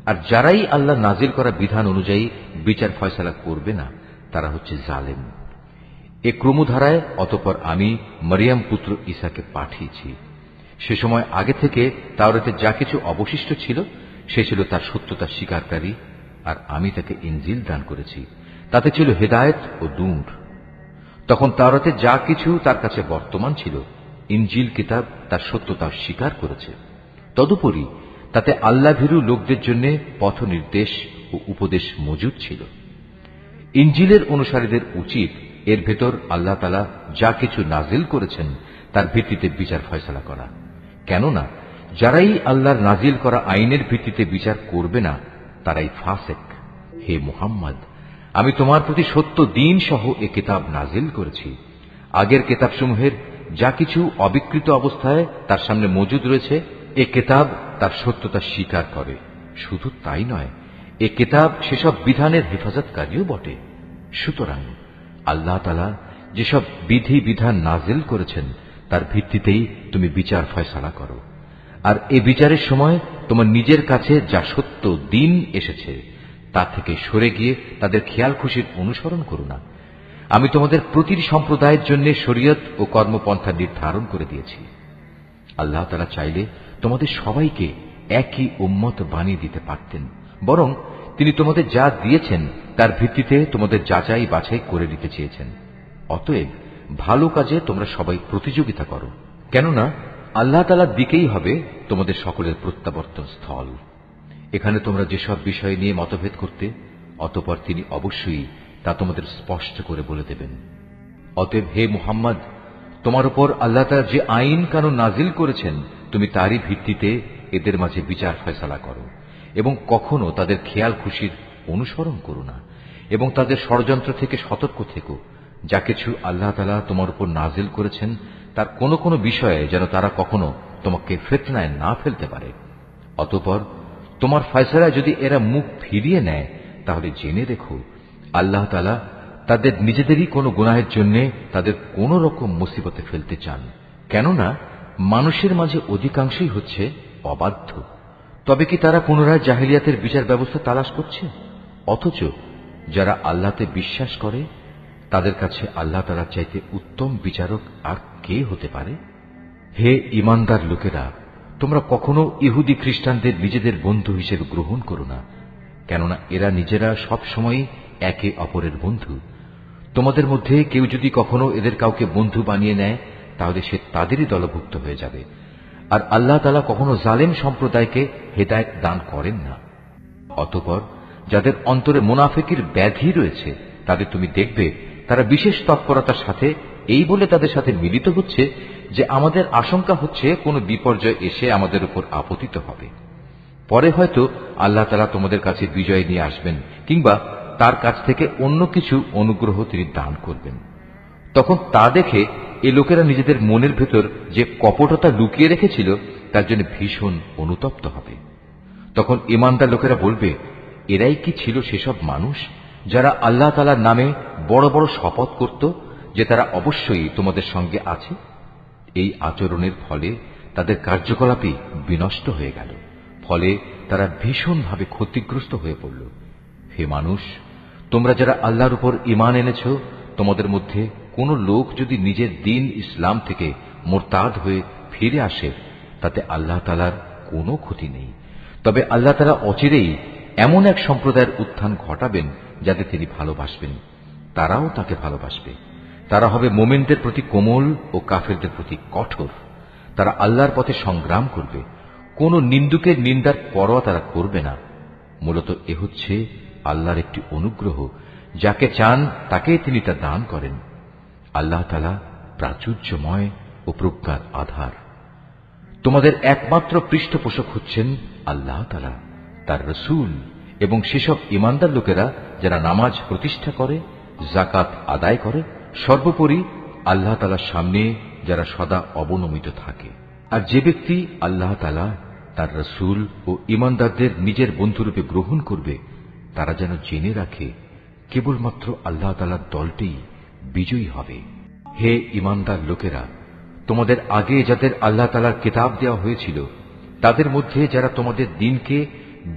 আর যারাই আল্লাহ নাজিল করা বিধান অনুযায়ী বিচার ফয়সালা করবে না, তারা হচ্ছে জালেম। এ ক্রমধারায় অতঃপর আমি মরিয়ম পুত্র ঈসাকে পাঠিয়েছি। সে সময় আগে থেকে তাওরাতে যা কিছু অবশিষ্ট ছিল সে ছিল তার সত্যতা স্বীকারকারী, আর আমি তাকে ইনজিল দান করেছি, তাতে ছিল হেদায়েত ও নূর। তখন তাওরাতে যা কিছু তার কাছে বর্তমান ছিল, ইনজিল কিতাব তার সত্যতা স্বীকার করেছে। তদুপরি তাতে আল্লাহভীরু লোকদের জন্য পথ নির্দেশ ও উপদেশ মজুদ ছিল। ইনজিলের অনুসারীদের উচিত এর ভেতর আল্লাহ তাআলা যা কিছু নাজিল করেছেন তার ভিত্তিতে বিচার ফয়সালা করা। কেননা যারাই আল্লাহর নাজিল করা আইনের ভিত্তিতে বিচার করবে না, তারাই ফাসেক। হে মুহাম্মদ, আমি তোমার প্রতি সত্য দিন সহ এ কিতাব নাজিল করেছি। আগের কিতাবসমূহের যা কিছু অবিকৃত অবস্থায় তার সামনে মজুদ রয়েছে, এ কিতাব তার সত্যতা স্বীকার করে। শুধু তাই নয়, এ কিতাব সেসব বিধানের হেফাজতকারীও বটে। সুতরাং আল্লাহ তাআলা যেসব বিধি বিধান নাজিল করেছেন তার ভিত্তিতেই তুমি বিচার ফয়সালা করো। আর এ বিচারের সময় তোমার নিজের কাছে যা সত্য দিন এসেছে তা থেকে সরে গিয়ে তাদের খেয়াল খুশির অনুসরণ করো না। আমি তোমাদের প্রতিটি সম্প্রদায়ের জন্য শরীয়ত ও কর্মপন্থা নির্ধারণ করে দিয়েছি। আল্লাহ তাআলা চাইলে তোমাদের সবাইকে একই উম্মত বানিয়ে দিতে পারতেন, বরং তিনি তোমাদের যা দিয়েছেন তার ভিত্তিতে তোমাদের যাচাই বাছাই করে নিতে চেয়েছেন। অতএব ভালো কাজে তোমরা সবাই প্রতিযোগিতা করো, কেননা আল্লাহ তাআলার দিকেই হবে তোমাদের সকলের প্রত্যাবর্তন স্থল। এখানে তোমরা যেসব বিষয় নিয়ে মতভেদ করতে, অতঃপর তিনি অবশ্যই তা তোমাদের স্পষ্ট করে বলে দেবেন। অতএব হে মুহাম্মদ, তোমার উপর আল্লাহ তাআলা যে আইন কানুন নাজিল করেছেন তুমি তারই ভিত্তিতে এদের মাঝে বিচার ফয়সালা করো, এবং কখনো তাদের খেয়াল খুশির অনুসরণ করো না, এবং তাদের ষড়যন্ত্র থেকে সতর্ক থেকো। যা কিছু আল্লাহ তাআলা তোমার উপর নাজিল করেছেন তার কোনো কোনো বিষয়ে যেন তারা কখনো তোমাকে ফিতনায় না ফেলতে পারে। অতঃপর তোমার ফয়সালায় যদি এরা মুখ ফিরিয়ে নেয়, তাহলে জেনে রেখো আল্লাহ তাআলা তাদের নিজেদেরই কোনো গুনাহের জন্য তাদের কোন রকম মুসিবতে ফেলতে চান। কেননা মানুষের মাঝে অধিকাংশই হচ্ছে অবাধ্য। তবে কি তারা পুনরায় জাহিলিয়াতের বিচার ব্যবস্থা তালাশ করছে? অথচ যারা আল্লাহতে বিশ্বাস করে তাদের কাছে আল্লাহ তাআলার চাইতে উত্তম বিচারক আর কে হতে পারে? হে ঈমানদার লোকেরা, তোমরা কখনো ইহুদি খ্রিস্টানদের নিজেদের বন্ধু হিসেবে গ্রহণ করো না, কেননা এরা নিজেরা সব সময় একে অপরের বন্ধু। তোমাদের মধ্যে কেউ যদি কখনো এদের কাউকে বন্ধু বানিয়ে নেয়, তাহলে সে তাদেরই দলভুক্ত হয়ে যাবে। আর আল্লাহ তাআলা কখনো জালেম সম্প্রদায়কে হেদায়েত দান করেন না। অতঃপর যাদের অন্তরে মুনাফিকির ব্যাধি রয়েছে তাদের তুমি দেখবে তারা বিশেষ তৎপরতার সাথে এই বলে তাদের সাথে মিলিত হচ্ছে যে আমাদের আশঙ্কা হচ্ছে কোনো বিপর্যয় এসে আমাদের উপর আপতিত হবে। পরে হয়তো আল্লাহ তাআলা তোমাদের কাছে বিজয় নিয়ে আসবেন, কিংবা তার কাছ থেকে অন্য কিছু অনুগ্রহ তিনি দান করবেন। তখন তা দেখে এই লোকেরা নিজেদের মনের ভেতর যে কপটতা লুকিয়ে রেখেছিল তার জন্য ভীষণ অনুতপ্ত হবে। তখন ঈমানদার লোকেরা বলবে, এরাই কি ছিল সেসব মানুষ যারা আল্লাহ তাআলার নামে বড় বড় শপথ করত যে তারা অবশ্যই তোমাদের সঙ্গে আছে? এই আচরণের ফলে তাদের কার্যকলাপই বিনষ্ট হয়ে গেল, ফলে তারা ভীষণভাবে ক্ষতিগ্রস্ত হয়ে পড়ল। হে মানুষ, তোমরা যারা আল্লাহর উপর ঈমান এনেছ, তোমাদের মধ্যে কোন লোক যদি নিজের দিন ইসলাম থেকে মুরতাদ হয়ে ফিরে আসে, তাতে আল্লাহ তাআলার কোনো ক্ষতি নেই। তবে আল্লাহ তাআলা অচিরেই এমন এক সম্প্রদায়ের উত্থান ঘটাবেন যাদের তিনি ভালোবাসবেন, তারাও তাকে ভালোবাসবে। তারা হবে মোমেনদের প্রতি কোমল ও কাফেরদের প্রতি কঠোর। তারা আল্লাহর পথে সংগ্রাম করবে, কোন নিন্দুকের নিন্দার পরোয়া তারা করবে না। মূলত এ হচ্ছে আল্লাহর একটি অনুগ্রহ, যাকে চান তাকে তিনি তা দান করেন। আল্লাহ তাআলা প্রাচুর্যময় ও প্রজ্ঞার আধার। তোমাদের একমাত্র পৃষ্ঠপোষক হচ্ছেন আল্লাহ তাআলা, তার রাসূল এবং সেসব ঈমানদার লোকেরা যারা নামাজ প্রতিষ্ঠা করে, যাকাত আদায় করে, সর্বোপরি আল্লাহ তাআলার সামনে যারা সদা অবনমিত থাকে। আর যে ব্যক্তি আল্লাহ তাআলা, তার রাসূল ও ঈমানদারদের নিজের বন্ধুরূপে গ্রহণ করবে, তারা যেন জেনে রাখে কেবলমাত্র আল্লাহ তাআলার দলটিই বিজয়ী হবে। হে ঈমানদার লোকেরা, তোমাদের আগে যাদের আল্লাহ তাআলার কিতাব দেওয়া হয়েছিল, তাদের মধ্যে যারা তোমাদের দিনকে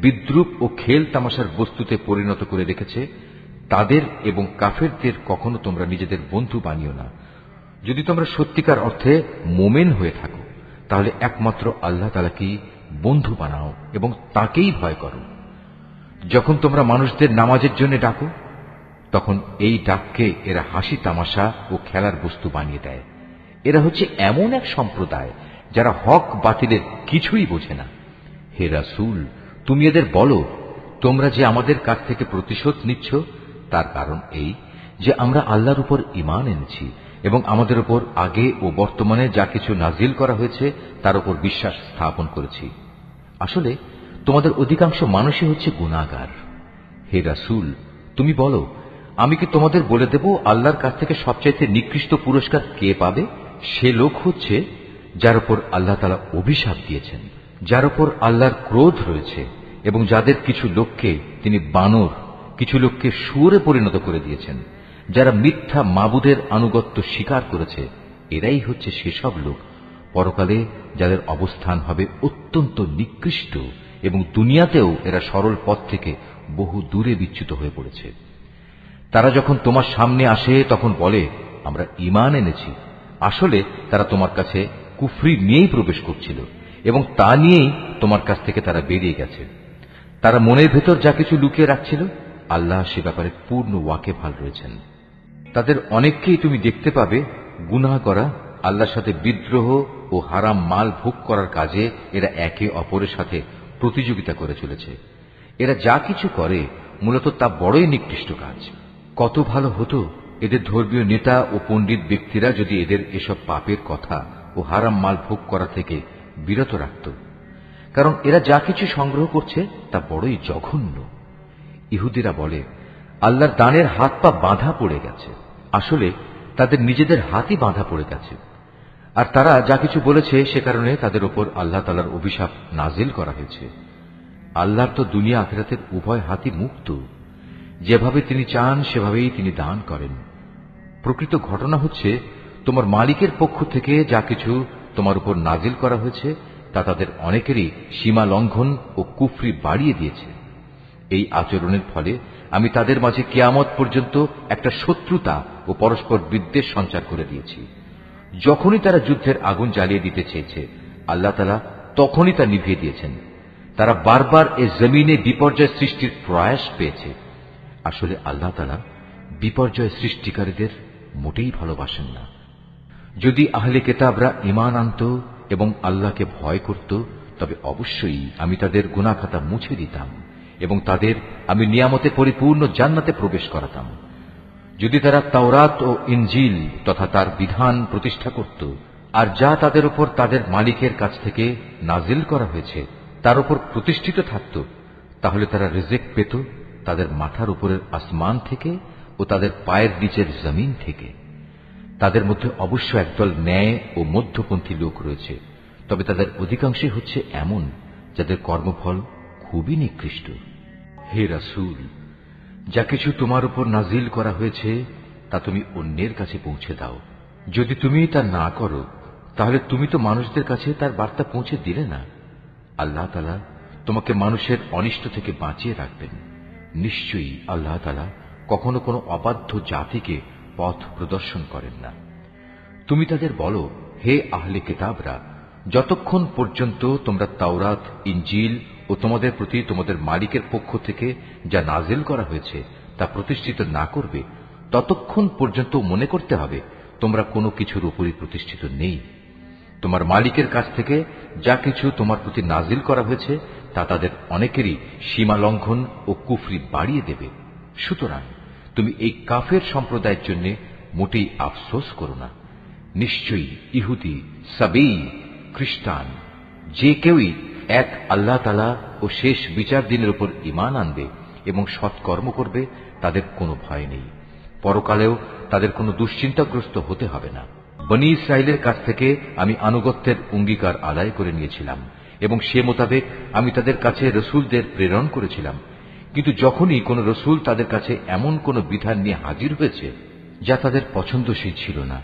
বিদ্রূপ ও খেল তামাশার বস্তুতে পরিণত করে রেখেছে, তাদের এবং কাফেরদের কখনো তোমরা নিজেদের বন্ধু বানিও না। যদি তোমরা সত্যিকার অর্থে মোমেন হয়ে থাকো, তাহলে একমাত্র আল্লাহ তাআলাকেই বন্ধু বানাও এবং তাকেই ভয় করো। যখন তোমরা মানুষদের নামাজের জন্য ডাকো, তখন এই ডাককে এরা হাসি তামাশা ও খেলার বস্তু বানিয়ে দেয়। এরা হচ্ছে এমন এক সম্প্রদায় যারা হক বাতিলের কিছুই বোঝে না। হে রাসূল, তুমি এদের বলো, তোমরা যে আমাদের কাছ থেকে প্রতিশোধ নিচ্ছ, তার কারণ এই যে আমরা আল্লাহর উপর ঈমান এনেছি এবং আমাদের উপর আগে ও বর্তমানে যা কিছু নাজিল করা হয়েছে তার উপর বিশ্বাস স্থাপন করেছি। আসলে তোমাদের অধিকাংশ মানুষই হচ্ছে গুনাহগার। হে রাসূল, তুমি বলো, আমি কি তোমাদের বলে দেব আল্লাহর কাছ থেকে সবচাইতে নিকৃষ্ট পুরস্কার কে পাবে? সে লোক হচ্ছে যার উপর আল্লাহ তাআলা অভিশাপ দিয়েছেন, যার উপর আল্লাহর ক্রোধ রয়েছে এবং যাদের কিছু লোককে তিনি বানর, কিছু লোককে শুয়োরে পরিণত করে দিয়েছেন, যারা মিথ্যা মাবুদের আনুগত্য স্বীকার করেছে। এরাই হচ্ছে সেসব লোক পরকালে যাদের অবস্থান হবে অত্যন্ত নিকৃষ্ট এবং দুনিয়াতেও এরা সরল পথ থেকে বহু দূরে বিচ্যুত হয়ে পড়েছে। তারা যখন তোমার সামনে আসে তখন বলে, আমরা ঈমান এনেছি। আসলে তারা তোমার কাছে কুফরি নিয়েই প্রবেশ করছিল এবং তা নিয়েই তোমার কাছ থেকে তারা বেরিয়ে গেছে। তারা মনের ভেতর যা কিছু লুকিয়ে রাখছিল, আল্লাহ সে ব্যাপারে পূর্ণ ওয়াকিবহাল রয়েছেন। তাদের অনেককেই তুমি দেখতে পাবে গুনাহ করা, আল্লাহর সাথে বিদ্রোহ ও হারাম মাল ভোগ করার কাজে এরা একে অপরের সাথে প্রতিযোগিতা করে চলেছে। এরা যা কিছু করে মূলত তা বড়ই নিকৃষ্ট কাজ। কত ভালো হতো এদের ধর্মীয় নেতা ও পণ্ডিত ব্যক্তিরা যদি এদের এসব পাপের কথা ও হারাম মাল ভোগ করা থেকে বিরত রাখত, কারণ এরা যা কিছু সংগ্রহ করছে তা বড়ই জঘন্য। ইহুদিরা বলে, আল্লাহর দানের হাত পা বাঁধা পড়ে গেছে। আসলে তাদের নিজেদের হাতই বাঁধা পড়ে গেছে। আর তারা যা কিছু বলেছে সে কারণে তাদের উপর আল্লাহ তাআলার অভিশাপ নাজিল করা হয়েছে। আল্লাহর তো দুনিয়া আখিরাতের উভয় হাতই মুক্ত। যেভাবে তিনি চান সেভাবেই তিনি দান করেন। প্রকৃত ঘটনা হচ্ছে, তোমার মালিকের পক্ষ থেকে যা কিছু তোমার উপর নাজিল করা হয়েছে তা তাদের অনেকেরই সীমা লঙ্ঘন ও কুফরি বাড়িয়ে দিয়েছে। এই আচরণের ফলে আমি তাদের মাঝে কিয়ামত পর্যন্ত একটা শত্রুতা ও পরস্পর বিদ্বেষ সঞ্চার করে দিয়েছি। যখনই তারা যুদ্ধের আগুন জ্বালিয়ে দিতে চেয়েছে, আল্লাহ তাআলা তখনই তা নিভিয়ে দিয়েছেন। তারা বারবার এ জমিনে বিপর্যয় সৃষ্টির প্রয়াস পেয়েছে। আসলে আল্লাহ তাআলা বিপর্যয় সৃষ্টিকারীদের মোটেই ভালোবাসেন না। যদি আহলে কিতাবরা ঈমান আনত এবং আল্লাহকে ভয় করত, তবে অবশ্যই আমি তাদের গুনাহ খাতা মুছে দিতাম এবং তাদের আমি নিয়ামতে পরিপূর্ণ জান্নাতে প্রবেশ করাতাম। যদি তারা তাওরাত ও ইনজিল তথা তার বিধান প্রতিষ্ঠা করত, আর যা তাদের উপর তাদের মালিকের কাছ থেকে নাজিল করা হয়েছে তার উপর প্রতিষ্ঠিত থাকত, তাহলে তারা রিজিক পেত তাদের মাথার উপরের আসমান থেকে ও তাদের পায়ের নিচের জমিন থেকে। তাদের মধ্যে অবশ্য একদল ন্যায় ও মধ্যপন্থী লোক রয়েছে, তবে তাদের অধিকাংশই হচ্ছে এমন যাদের কর্মফল খুবই নিকৃষ্ট। হে রাসূল, যা কিছু তোমার উপর নাজিল করা হয়েছে তা তুমি অন্যের কাছে পৌঁছে দাও। যদি তুমি তা না করো, তাহলে তুমি তো মানুষদের কাছে তার বার্তা পৌঁছে দিলে না। আল্লাহ তাআলা তোমাকে মানুষের অনিষ্ট থেকে বাঁচিয়ে রাখবেন। নিশ্চয়ই আল্লাহ তাআলা কখনো কোনো অবাধ্য জাতিকে পথ প্রদর্শন করেন না। তুমি তাদের বলো, হে আহলে কিতাবরা, যতক্ষণ পর্যন্ত তোমরা তাওরাত, ইনজিল ও তোমাদের প্রতি তোমাদের মালিকের পক্ষ থেকে যা নাজিল করা হয়েছে তা প্রতিষ্ঠিত না করবে, ততক্ষণ পর্যন্ত মনে করতে হবে তোমরা কোনো কিছুর উপরই প্রতিষ্ঠিত নেই। তোমার মালিকের কাছ থেকে যা কিছু তোমার প্রতি নাজিল করা হয়েছে তা তাদের অনেকেরই সীমা লঙ্ঘন ও কুফরি বাড়িয়ে দেবে। সুতরাং তুমি এই কাফের সম্প্রদায়ের জন্য মোটেই আফসোস করো না। নিশ্চয়ই ইহুদি, সাবেই, খ্রিস্টান যে কেউই এক আল্লাহ তাআলা ও শেষ বিচার দিনের উপর ঈমান আনবে এবং সৎকর্ম করবে তাদের কোনো ভয় নেই, পরকালেও তাদের কোনো দুশ্চিন্তাগ্রস্ত হতে হবে না। বনী ইসরায়েলের কাছ থেকে আমি আনুগত্যের অঙ্গীকার আদায় করে নিয়েছিলাম এবং সে মোতাবেক আমি তাদের কাছে রসুলদের প্রেরণ করেছিলাম। কিন্তু যখনই কোন রসুল তাদের কাছে এমন কোন বিধান নিয়ে হাজির হয়েছে যা তাদের পছন্দসই ছিল না,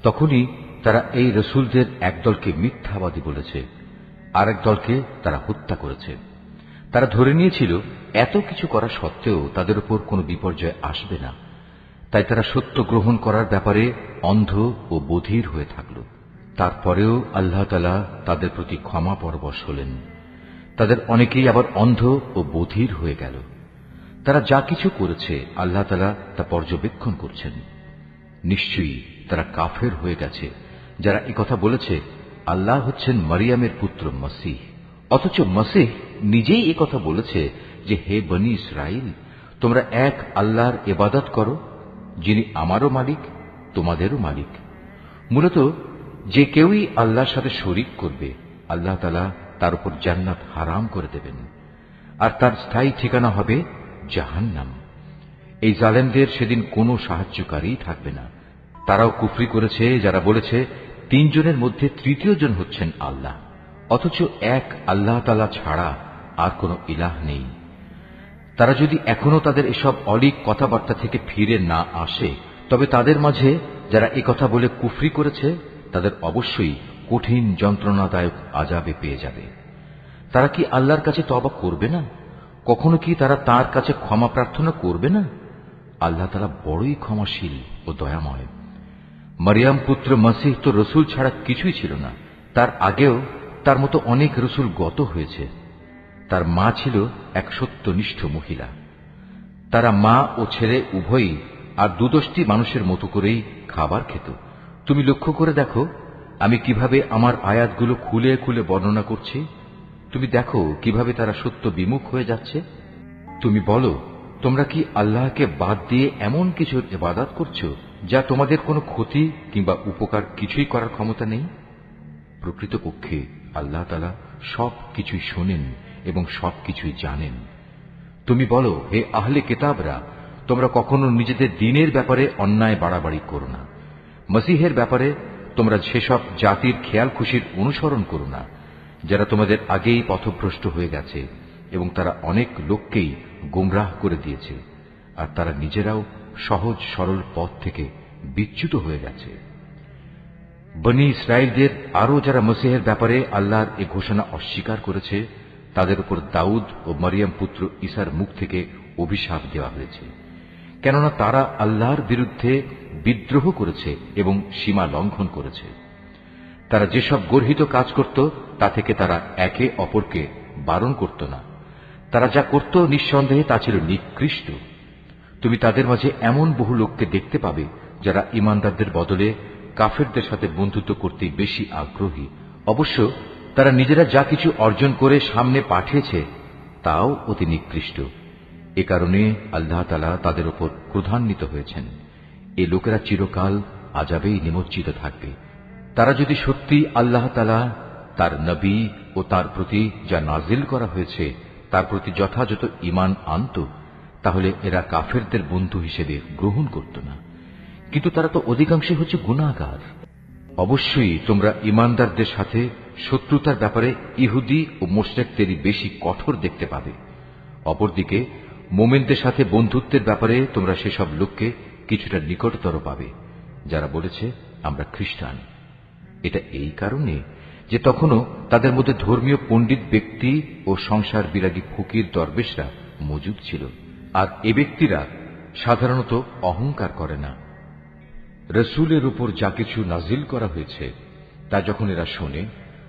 তখনই তারা এই রসুলদের একদলকে মিথ্যাবাদী বলেছে, আরেক দলকে তারা হত্যা করেছে। তারা ধরে নিয়েছিল এত কিছু করা সত্ত্বেও তাদের উপর কোনো বিপর্যয় আসবে না, তাই তারা সত্য গ্রহণ করার ব্যাপারে অন্ধ ও বধির হয়ে থাকল। তারপরেও আল্লাহ তাআলা তাদের প্রতি ক্ষমা পরবশ হলেন। তাদের অনেকেই আবার অন্ধ ও বধির হয়ে গেল। তারা যা কিছু করেছে আল্লাহ তাআলা তা পর্যবেক্ষণ করছেন। নিশ্চয়ই তারা কাফের হয়ে গেছে যারা একথা বলেছে আল্লাহ হচ্ছেন মারিয়ামের পুত্র মসীহ, অথচ মসীহ নিজেই একথা বলেছে যে হে বনী ইসরাইল, তোমরা এক আল্লাহর ইবাদত করো যিনি আমারও মালিক তোমাদেরও মালিক। মূলত যে কেউই আল্লাহর সাথে শরীক করবে আল্লাহ তাআলা তার উপর জান্নাত হারাম করে দেবেন, আর তার স্থায়ী ঠিকানা হবে জাহান্নাম। এই জালেমদের সেদিন কোনো সাহায্যকারী থাকবে না। তারাও কুফরি করেছে যারা বলেছে তিনজনের মধ্যে তৃতীয় জন হচ্ছেন আল্লাহ, অথচ এক আল্লাহ তাআলা ছাড়া আর কোনো ইলাহ নেই। তারা যদি এখনো তাদের এসব অলীক কথাবার্তা থেকে ফিরে না আসে, তবে তাদের মাঝে যারা একথা বলে কুফরি করেছে তাদের অবশ্যই কঠিন যন্ত্রণাদায়ক আযাবে পেয়ে যাবে। তারা কি আল্লাহর কাছে তওবা করবে না? কখনো কি তারা তার কাছে ক্ষমা প্রার্থনা করবে না? আল্লাহ তাআলা বড়ই ক্ষমাশীল ও দয়াময়। মারিয়াম পুত্র মসীহ তো রসুল ছাড়া কিছুই ছিল না। তার আগেও তার মতো অনেক রসুল গত হয়েছে। তার মা ছিল এক সত্যনিষ্ঠ মহিলা। তারা মা ও ছেলে উভয়ই আর দুদষ্টি মানুষের মতো করেই খাবার খেত। তুমি লক্ষ্য করে দেখো আমি কিভাবে আমার আয়াতগুলো খুলে খুলে বর্ণনা করছি। তুমি দেখো কিভাবে তারা সত্য বিমুখ হয়ে যাচ্ছে। তুমি বলো, তোমরা কি আল্লাহকে বাদ দিয়ে এমন কিছুর ইবাদত করছো যা তোমাদের কোনো ক্ষতি কিংবা উপকার কিছুই করার ক্ষমতা নেই? প্রকৃতপক্ষে আল্লাহ তাআলা সব কিছুই শোনেন এবং সবকিছুই জানেন। তুমি বলো, হে আহলে কিতাবরা, তোমরা কখনো নিজেদের দ্বীনের ব্যাপারে অন্যায় বাড়াবাড়ি করো না। মসীহের ব্যাপারে তোমরা সেসব জাতির খেয়াল খুশির অনুসরণ করো না যারা তোমাদের আগেই পথভ্রষ্ট হয়ে গেছে এবং তারা অনেক লোককেই গোমরাহ করে দিয়েছে, আর তারা নিজেরাও সহজ সরল পথ থেকে বিচ্যুত হয়ে গেছে। বনী ইসরায়েলদের আরো যারা মসীহের ব্যাপারে আল্লাহর এ ঘোষণা অস্বীকার করেছে তাদের উপর দাউদ ও মারিয়াম পুত্র ঈসার মুখ থেকে অভিশাপ দেওয়া হয়েছে, কেননা তারা আল্লাহর বিরুদ্ধে বিদ্রোহ করেছে এবং সীমা লঙ্ঘন করেছে। তারা যেসব গর্হিত কাজ করত তা থেকে তারা একে অপরকে বারণ করত না। তারা যা করত নিঃসন্দেহে তা ছিল নিকৃষ্ট। তুমি তাদের মাঝে এমন বহু লোককে দেখতে পাবে যারা ঈমানদারদের বদলে কাফেরদের সাথে বন্ধুত্ব করতে বেশি আগ্রহী। অবশ্য তারা নিজেরা যা কিছু অর্জন করে সামনে পাঠিয়েছে তাও অতি নিকৃষ্ট। এ কারণে আল্লাহ তাআলা তাদের উপর ক্রোধান্বিত হয়েছেন। এ লোকেরা চিরকাল আযাবেই নিমজ্জিত থাকবে। তারা যদি সত্যি আল্লাহ তাআলা, তার নবী ও তার প্রতি যা নাজিল করা হয়েছে তার প্রতি যথাযথ ঈমান আনত, তাহলে এরা কাফেরদের বন্ধু হিসেবে গ্রহণ করত না। কিন্তু তারা তো অধিকাংশই হচ্ছে গুনাহগার। অবশ্যই তোমরা ঈমানদারদের সাথে শত্রুতার ব্যাপারে ইহুদি ও মুশরিকদেরই বেশি কঠোর দেখতে পাবে। অপরদিকে মুমিনদের সাথে বন্ধুত্বের ব্যাপারে তোমরা সেসব লোককে কিছুটা নিকটতর পাবে যারা বলেছে আমরা খ্রিস্টান। এটা এই কারণে যে তখনও তাদের মধ্যে ধর্মীয় পণ্ডিত ব্যক্তি ও সংসার বিরাগী ফকির দরবেশরা মজুদ ছিল, আর এ ব্যক্তিরা সাধারণত অহংকার করে না। রসুলের উপর যা কিছু নাজিল করা হয়েছে তা যখন এরা শোনে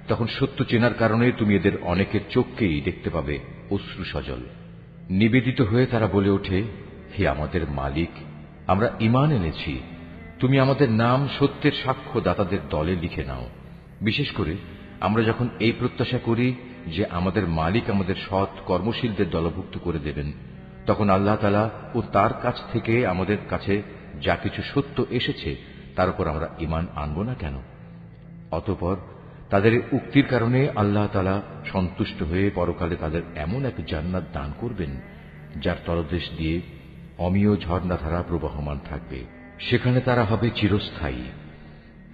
তখন সত্য চেনার কারণে তুমি এদের অনেকের চোখকেই দেখতে পাবে অশ্রু সজল। নিবেদিত হয়ে তারা বলে ওঠে, হে আমাদের মালিক, আমরা ঈমান এনেছি, তুমি আমাদের নাম সত্যের সাক্ষ্যদাতাদের দলে লিখে নাও। বিশেষ করে আমরা যখন এই প্রত্যাশা করি যে আমাদের মালিক আমাদের সৎ কর্মশীলদের দলভুক্ত করে দেবেন, তখন আল্লাহ তাআলা ও তার কাছ থেকে আমাদের কাছে যা কিছু সত্য এসেছে তার উপর আমরা ঈমান আনব না কেন? অতঃপর তাদের উক্তির কারণে আল্লাহ তাআলা সন্তুষ্ট হয়ে পরকালে তাদের এমন এক জান্নাত দান করবেন যার তলদেশ দিয়ে অমীয় ঝর্ণাধারা প্রবাহমান থাকবে, সেখানে তারা হবে চিরস্থায়ী।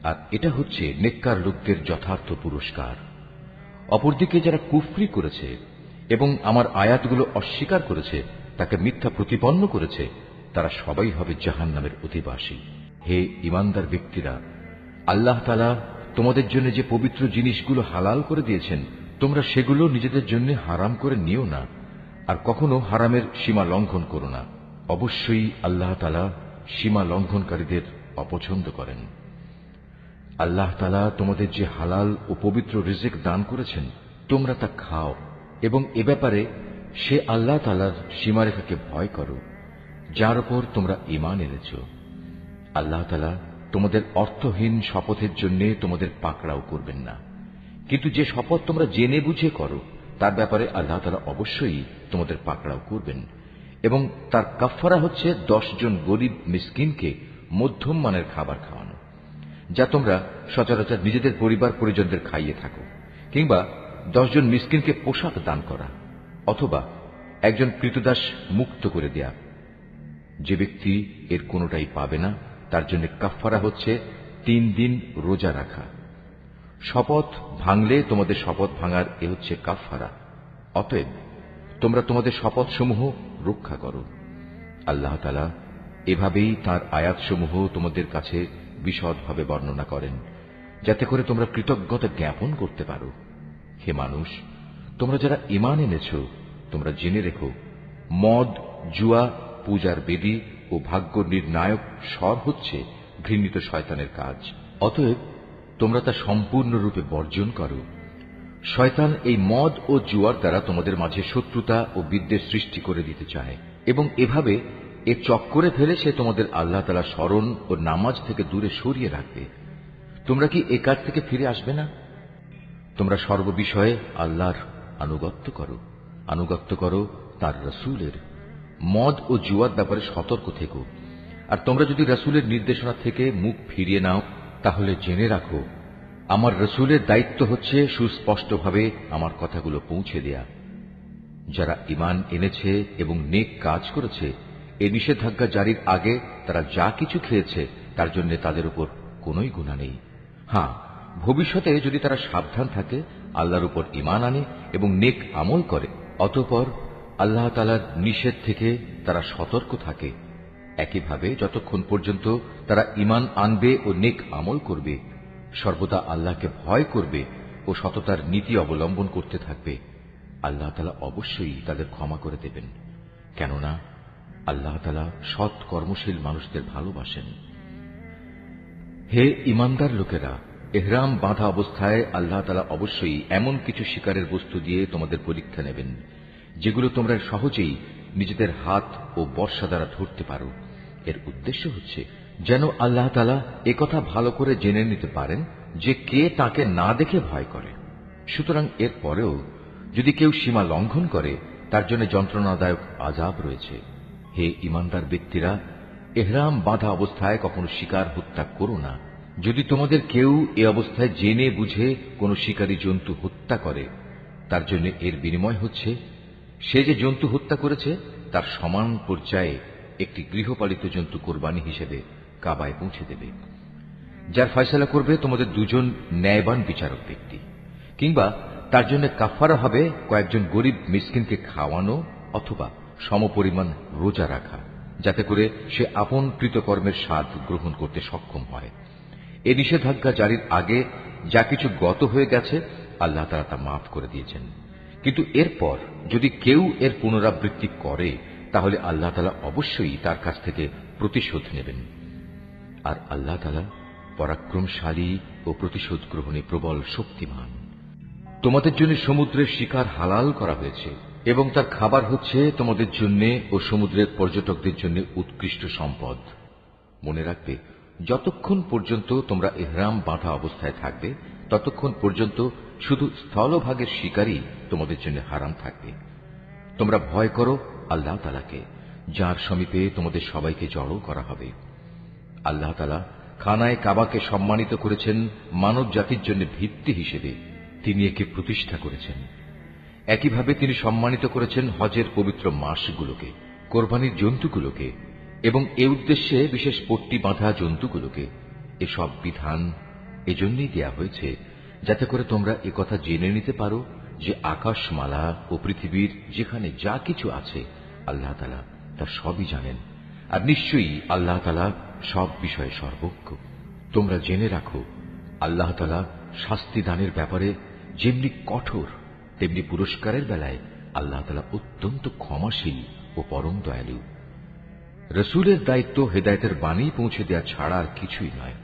আর এটা হচ্ছে নেককার লোকদের যথার্থ পুরস্কার। অপরদিকে যারা কুফরি করেছে এবং আমার আয়াতগুলো অস্বীকার করেছে, তাকে মিথ্যা প্রতিপন্ন করেছে, তারা সবাই হবে জাহান্নামের অধিবাসী। হে ঈমানদার ব্যক্তিরা, আল্লাহ তাআলা তোমাদের জন্য যে পবিত্র জিনিসগুলো হালাল করে দিয়েছেন, তোমরা সেগুলো নিজেদের জন্য হারাম করে নিও না, আর কখনো হারামের সীমা লঙ্ঘন করো না। অবশ্যই আল্লাহ তাআলা সীমা লঙ্ঘনকারীদের অপছন্দ করেন। আল্লাহ তাআলা তোমাদের যে হালাল ও পবিত্র রিজিক দান করেছেন, তোমরা তা খাও এবং এ ব্যাপারে সে আল্লাহ তাআলার সীমারেখাকে ভয় করো যার উপর তোমরা ঈমান এনেছ। আল্লাহ তাআলা তোমাদের অর্থহীন শপথের জন্য তোমাদের পাকড়াও করবেন না, কিন্তু যে শপথ তোমরা জেনে বুঝে করো তার ব্যাপারে আল্লাহ তাআলা অবশ্যই তোমাদের পাকড়াও করবেন। এবং তার কাফফারা হচ্ছে 10 জন গরিব মিসকিনকে মধ্যম মানের খাবার খাওয়ানো, যা তোমরা সচরাচর নিজেদের পরিবার পরিজনদের খাইয়ে থাকো, কিংবা 10 জন মিসকিনকে পোশাক দান করা, অথবা একজন ক্রীতদাস মুক্ত করে দেয়া। যে ব্যক্তি এর কোনোটাই পাবে না তার জন্য কাফফারা হচ্ছে 3 দিন রোজা রাখা। শপথ ভাঙলে তোমাদের শপথ ভাঙার এ হচ্ছে কাফফারা। অতএব তোমরা তোমাদের শপথসমূহ রক্ষা করো। আল্লাহ তাআলা এভাবেই তাঁর আয়াতসমূহ তোমাদের কাছে বিশদভাবে বর্ণনা করেন, যাতে করে তোমরা কৃতজ্ঞতা জ্ঞাপন করতে পারো। হে মানুষ, তোমরা যারা ঈমান এনেছ, তোমরা জেনে রেখো, মদ, জুয়া, পূজার বেদী ও ভাগ্য নির্ণায়ক স্বর হচ্ছে ঘৃণিত শয়তানের কাজ। অতএব তোমরা তা সম্পূর্ণরূপে বর্জন করো। শয়তান এই মদ ও জুয়ার দ্বারা তোমাদের মাঝে শত্রুতা ও বিদ্বেষ সৃষ্টি করে দিতে চায়, এবং এভাবে এ চক্করে ফেলে সে তোমাদের আল্লাহ তাআলা স্মরণ ও নামাজ থেকে দূরে সরিয়ে রাখবে। তোমরা কি এ কাজ থেকে ফিরে আসবে না? তোমরা সর্ববিষয়ে আল্লাহর আনুগত্য করো তার রাসূলের। মদ ও জুয়ার ব্যাপারে সতর্ক থেকো। আর তোমরা যদি রাসূলের নির্দেশনা থেকে মুখ ফিরিয়ে নাও, তাহলে জেনে রাখো, আমার রাসূলের দায়িত্ব হচ্ছে সুস্পষ্টভাবে আমার কথাগুলো পৌঁছে দেয়া। যারা ঈমান এনেছে এবং নেক কাজ করেছে, এই নিষেধাজ্ঞা জারির আগে তারা যা কিছু খেয়েছে তার জন্য তাদের উপর কোনোই গুনাহ নেই। হ্যাঁ, ভবিষ্যতে যদি তারা সাবধান থাকে, আল্লাহর উপর ঈমান আনে এবং নেক আমল করে, অতঃপর আল্লাহ তাআলার নিষেধ থেকে তারা সতর্ক থাকে, একইভাবে যতক্ষণ পর্যন্ত তারা ঈমান আনবে ও নেক আমল করবে, সর্বদা আল্লাহকে ভয় করবে ও সততার নীতি অবলম্বন করতে থাকবে, আল্লাহ তাআলা অবশ্যই তাদের ক্ষমা করে দেবেন। কেননা আল্লাহ তাআলা সৎ কর্মশীল মানুষদের ভালোবাসেন। হে ঈমানদার লোকেরা, ইহরাম বাঁধা অবস্থায় আল্লাহ তাআলা অবশ্যই এমন কিছু শিকারের বস্তু দিয়ে তোমাদের পরীক্ষা নেবেন, যেগুলো তোমরা সহজেই নিজেদের হাত ও বর্শা দ্বারা ধরতে পারো। এর উদ্দেশ্য হচ্ছে যেন আল্লাহ তাআলা একথা ভালো করে জেনে নিতে পারেন যে কে তাকে না দেখে ভয় করে। সুতরাং এর পরেও যদি কেউ সীমা লঙ্ঘন করে, তার জন্য যন্ত্রণাদায়ক আযাব রয়েছে। হে ঈমানদার ব্যক্তিরা, ইহরাম বাঁধা অবস্থায় কখনো শিকার হত্যা করো না। যদি তোমাদের কেউ এ অবস্থায় জেনে বুঝে কোনো শিকারী জন্তু হত্যা করে, তার জন্য এর বিনিময় হচ্ছে সে যে জন্তু হত্যা করেছে তার সমান পর্যায়ে একটি গৃহপালিত জন্তু কোরবানি হিসেবে কাবায় পৌঁছে দেবে, যার ফয়সালা করবে তোমাদের দুজন ন্যায়বান বিচারক ব্যক্তি। কিংবা তার জন্য কাফফারা হবে কয়েকজন গরিব মিসকিনকে খাওয়ানো অথবা সমপরিমাণ রোজা রাখা, যাতে করে সে আপন কৃতকর্মের স্বাদ গ্রহণ করতে সক্ষম হয়। এ নিষেধাজ্ঞা জারির আগে যা কিছু গত হয়ে গেছে আল্লাহ তাআলা তা মাফ করে দিয়েছেন, কিন্তু এরপর যদি কেউ এর পুনরাবৃত্তি করে, তাহলে আল্লাহ তাআলা অবশ্যই তার কাছ থেকে প্রতিশোধ নেবেন। আর আল্লাহ তাআলা পরাক্রমশালী ও প্রতিশোধ গ্রহণে প্রবল শক্তিমান। তোমাদের জন্য সমুদ্রের শিকার হালাল করা হয়েছে এবং তার খাবার হচ্ছে তোমাদের জন্য ও সমুদ্রের পর্যটকদের জন্য উৎকৃষ্ট সম্পদ। মনে রাখবে, যতক্ষণ পর্যন্ত তোমরা ইহরাম বাঁধা অবস্থায় থাকবে ততক্ষণ পর্যন্ত শুধু স্থলভাগের শিকারই তোমাদের জন্য হারাম থাকবে। তোমরা ভয় করো আল্লাহ তাআলাকে, যার সমীপে তোমাদের সবাইকে জড়ো করা হবে। আল্লাহ তাআলা খানায়ে কাবাকে সম্মানিত করেছেন মানব জাতির জন্য ভিত্তি হিসেবে। তিনি একে প্রতিষ্ঠা করেছেন। একইভাবে তিনি সম্মানিত করেছেন হজের পবিত্র মাসগুলোকে, কোরবানির জন্তুগুলোকে এবং এ উদ্দেশ্যে বিশেষ পট্টি বাঁধা জন্তুগুলোকে। এসব বিধান এজন্যই দেয়া হয়েছে যাতে করে তোমরা একথা জেনে নিতে পারো যে আকাশমালা ও পৃথিবীর যেখানে যা কিছু আছে আল্লাহ তাআলা তা সবই জানেন, আর নিশ্চয়ই আল্লাহ তাআলা সব বিষয়ে সর্বজ্ঞ। তোমরা জেনে রাখো, আল্লাহ তাআলা শাস্তি দানের ব্যাপারে যেমনি কঠোর, তেমনি পুরস্কারের বেলায় আল্লাহ তাআলা অত্যন্ত ক্ষমাশীল ও পরম দয়ালু। রসুলের দায়িত্ব হেদায়েতের বাণী পৌঁছে দেওয়া ছাড়া আর কিছুই নয়।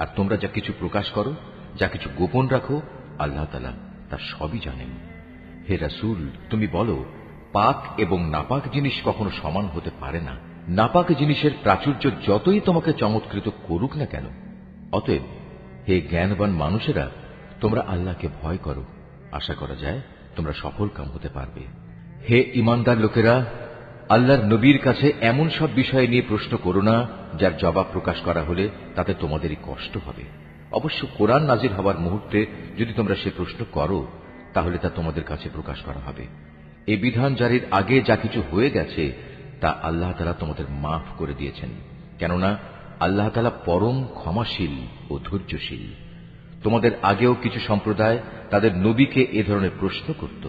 আর তোমরা যা কিছু প্রকাশ করো, যা কিছু গোপন রাখো, আল্লাহ তাআলা তা সবই জানেন। হে রসুল, তুমি বলো, পাক এবং নাপাক জিনিস কখনো সমান হতে পারে না। নাপাক জিনিসের প্রাচুর্য যতই তোমাকে চমৎকৃত করুক না কেন। অতএব হে জ্ঞানবান মানুষেরা, তোমরা আল্লাহকে ভয় করো। আশা করা যায় তোমরা সফল কাম হতে পারবে। হে ঈমানদার লোকেরা, আল্লাহর নবীর কাছে এমন সব বিষয় নিয়ে প্রশ্ন করো না যার জবাব প্রকাশ করা হলে তাতে তোমাদেরই কষ্ট হবে। অবশ্য কোরআন নাজিল হবার মুহূর্তে যদি তোমরা সে প্রশ্ন করো, তাহলে তা তোমাদের কাছে প্রকাশ করা হবে। এই বিধান জারির আগে যা কিছু হয়ে গেছে তা আল্লাহ তাআলা তোমাদের মাফ করে দিয়েছেন, কেননা আল্লাহ তাআলা পরম ক্ষমাশীল ও ধৈর্যশীল। তোমাদের আগেও কিছু সম্প্রদায় তাদের নবীকে এ ধরনের প্রশ্ন করত,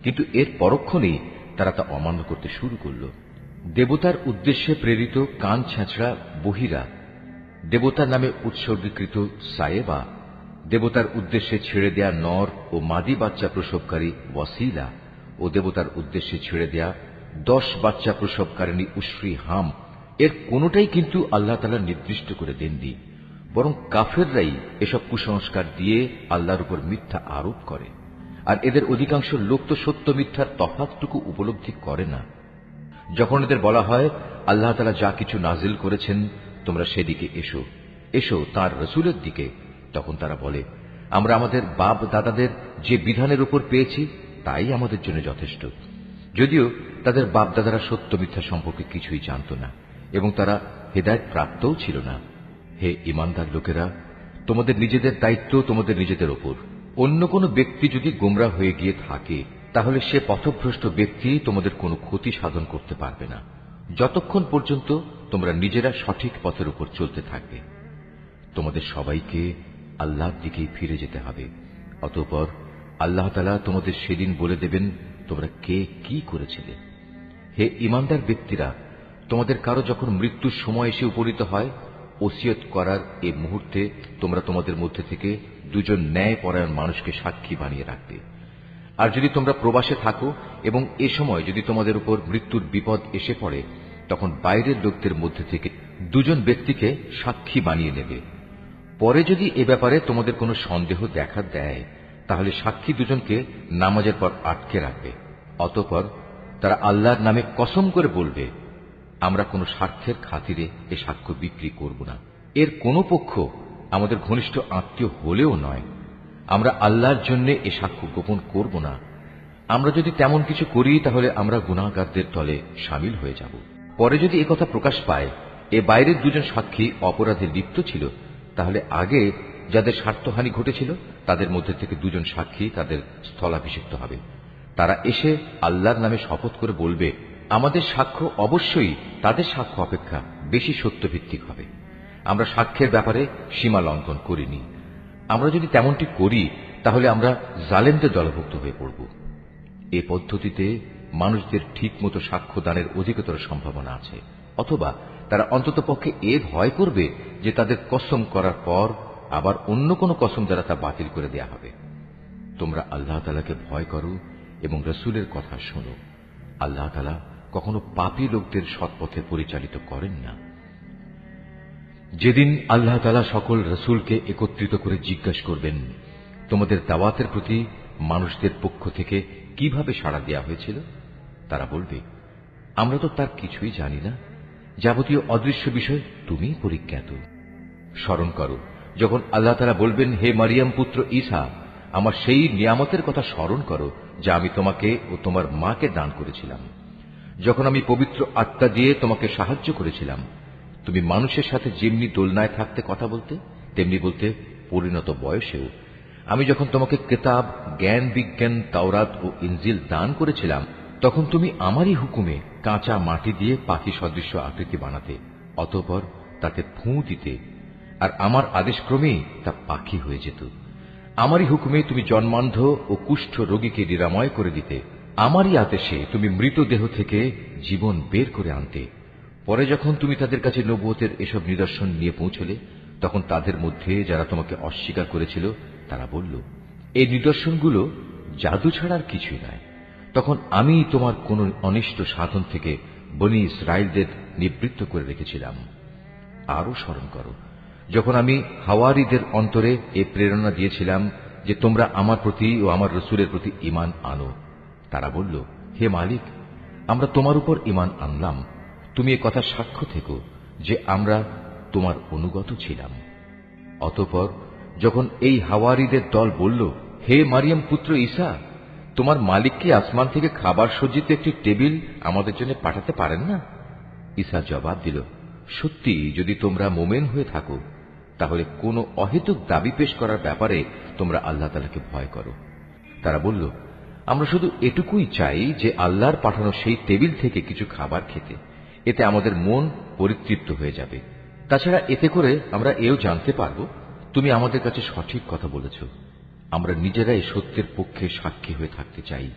কিন্তু এর পরক্ষণেই তারা তা অমান্য করতে শুরু করল। দেবতার উদ্দেশ্যে প্রেরিত কান ছেঁচড়া বহিরা, দেবতার নামে উৎসর্গীকৃত সায়েবা, দেবতার উদ্দেশ্যে ছেড়ে দেয়া নর ও মাদি বাচ্চা প্রসবকারী ওয়াসিলা ও দেবতার উদ্দেশ্যে ছেড়ে দেয়া 10 বাচ্চা প্রসবকারিণী উশরি হাম, এর কোনটাই কিন্তু আল্লাহ তাআলা নির্দিষ্ট করে দেননি, বরং কাফেররাই এসব কুসংস্কার দিয়ে আল্লাহর উপর মিথ্যা আরোপ করে। আর এদের অধিকাংশ লোক তো সত্য মিথ্যার তফাৎটুকু উপলব্ধি করে না। যখন এদের বলা হয় আল্লাহ তাআলা যা কিছু নাজিল করেছেন তোমরা সেদিকে এসো, এসো তাঁর রসুলের দিকে, তখন তারা বলে, আমরা আমাদের বাপ দাদাদের যে বিধানের উপর পেয়েছি তাই আমাদের জন্য যথেষ্ট। যদিও তাদের বাপ দাদারা সত্য মিথ্যা সম্পর্কে কিছুই জানত না এবং তারা হেদায়েত প্রাপ্তও ছিল না। হে ঈমানদার লোকেরা, তোমাদের নিজেদের দায়িত্ব তোমাদের নিজেদের ওপর। অন্য কোনো ব্যক্তি যদি গোমরা হয়ে গিয়ে থাকে, তাহলে সে পথভ্রষ্ট ব্যক্তি তোমাদের কোনো ক্ষতি সাধন করতে পারবে না, যতক্ষণ পর্যন্ত তোমরা নিজেরা সঠিক পথের উপর চলতে থাকবে। তোমাদের সবাইকে আল্লাহর দিকেই ফিরে যেতে হবে। অতঃপর আল্লাহ তাআলা তোমাদের সেদিন বলে দেবেন তোমরা কে কি করেছিলে। হে ঈমানদার ব্যক্তিরা, তোমাদের কারো যখন মৃত্যুর সময় এসে উপনীত হয়, ওসিয়ত করার এ মুহূর্তে তোমরা তোমাদের মধ্যে থেকে 2জন ন্যায়পরায়ণ মানুষকে সাক্ষী বানিয়ে রাখবে। আর যদি তোমরা প্রবাসে থাকো এবং এ সময় যদি তোমাদের উপর মৃত্যুর বিপদ এসে পড়ে, তখন বাইরের লোকদের মধ্যে থেকে 2জন ব্যক্তিকে সাক্ষী বানিয়ে নেবে। পরে যদি এ ব্যাপারে তোমাদের কোনো সন্দেহ দেখা দেয়, তাহলে সাক্ষী 2জনকে নামাজের পর আটকে রাখবে। অতঃপর তারা আল্লাহর নামে কসম করে বলবে, আমরা কোনো স্বার্থের খাতিরে এ সাক্ষ্য বিক্রি করব না। এর কোনো পক্ষ আমাদের ঘনিষ্ঠ আত্মীয় হলেও নয়। আমরা আল্লাহর জন্য এ সাক্ষ্য গোপন করব না। আমরা যদি তেমন কিছু করি তাহলে আমরা গুনাহগারদের দলে শামিল হয়ে যাব। পরে যদি একথা প্রকাশ পায় এ বাইরের 2জন সাক্ষী অপরাধে লিপ্ত ছিল, তাহলে আগে যাদের স্বার্থহানি ঘটেছিল তাদের মধ্যে থেকে 2জন সাক্ষী তাদের স্থলাভিষিক্ত হবে। তারা এসে আল্লাহর নামে শপথ করে বলবে, আমাদের সাক্ষ্য অবশ্যই তাদের সাক্ষ্য অপেক্ষা বেশি সত্যভিত্তিক হবে। আমরা সাক্ষ্যের ব্যাপারে সীমা লঙ্ঘন করিনি। আমরা যদি তেমনটি করি তাহলে আমরা জালেমদের দলভুক্ত হয়ে পড়ব। এ পদ্ধতিতে মানুষদের ঠিকমতো সাক্ষ্য দানের অধিকতর সম্ভাবনা আছে, অথবা তারা অন্ততপক্ষে এ ভয় করবে যে তাদের কসম করার পর আবার অন্য কোনো কসম দ্বারা তা বাতিল করে দেয়া হবে। তোমরা আল্লাহ তাআলাকে ভয় করো এবং রসুলের কথা শোনো। আল্লাহ তাআলা কখনো পাপী লোকদের সৎপথে পরিচালিত করেন না। যেদিন আল্লাহ তাআলা সকল রসুলকে একত্রিত করে জিজ্ঞাসা করবেন, তোমাদের দাওয়াতের প্রতি মানুষদের পক্ষ থেকে কিভাবে সাড়া দেওয়া হয়েছিল, তারা বলবে, আমরা তো তার কিছুই জানি না, যাবতীয় অদৃশ্য বিষয় তুমিই পরিজ্ঞাত। স্মরণ করো যখন আল্লাহ তাআলা বলবেন, হে মারিয়াম পুত্র ঈসা, আমার সেই নিয়ামতের কথা স্মরণ করো যা আমি তোমাকে ও তোমার মাকে দান করেছিলাম। যখন আমি পবিত্র আত্মা দিয়ে তোমাকে সাহায্য করেছিলাম, তুমি মানুষের সাথে যেমনি দোলনায় থাকতে কথা বলতে, তেমনি বলতে পরিণত বয়সেও। আমি যখন তোমাকে কিতাব, জ্ঞান বিজ্ঞান, তাওরাত ও ইনজিল দান করেছিলাম, তখন তুমি আমারই হুকুমে কাঁচা মাটি দিয়ে পাখি সদৃশ্য আকৃতি বানাতে, অতঃপর তাতে ফুঁ দিতে, আর আমার আদেশক্রমেই তা পাখি হয়ে যেত। আমারই হুকুমে তুমি জন্মান্ধ ও কুষ্ঠ রোগীকে নিরাময় করে দিতে। আমারই আদেশে তুমি মৃতদেহ থেকে জীবন বের করে আনতে। পরে যখন তুমি তাদের কাছে নবুয়তের এসব নিদর্শন নিয়ে পৌঁছলে, তখন তাদের মধ্যে যারা তোমাকে অস্বীকার করেছিল তারা বলল, এই নিদর্শনগুলো জাদু ছাড়ার কিছুই নয়। তখন আমি তোমার কোন অনিষ্ট সাধন থেকে বনী ইসরায়েলদের নিবৃত্ত করে রেখেছিলাম। আরো স্মরণ করো যখন আমি হাওয়ারীদের অন্তরে এ প্রেরণা দিয়েছিলাম যে তোমরা আমার প্রতি ও আমার রসুলের প্রতি ঈমান আনো। তারা বলল, হে মালিক, আমরা তোমার উপর ঈমান আনলাম। তুমি এ কথা সাক্ষ্য থেকো যে আমরা তোমার অনুগত ছিলাম। অতঃপর যখন এই হাওয়ারীদের দল বলল, হে মারিয়াম পুত্র ঈসা, তোমার মালিক কি আসমান থেকে খাবার সজ্জিত একটি টেবিল আমাদের জন্য পাঠাতে পারেন না? ঈসা জবাব দিল, সত্যি যদি তোমরা মোমেন হয়ে থাকো, তাহলে কোনো অহেতুক দাবি পেশ করার ব্যাপারে তোমরা আল্লাহ তাআলাকে ভয় করো। তারা বলল, আমরা শুধু এটুকুই চাই যে আল্লাহর পাঠানো সেই টেবিল থেকে কিছু খাবার খেতে, এতে আমাদের মন পরিতৃপ্ত হয়ে যাবে। তাছাড়া এতে করে আমরা এও জানতে পারব তুমি আমাদের কাছে সঠিক কথা বলেছ। আমরা নিজেরাই সত্যের পক্ষে সাক্ষী হয়ে থাকতে চাই।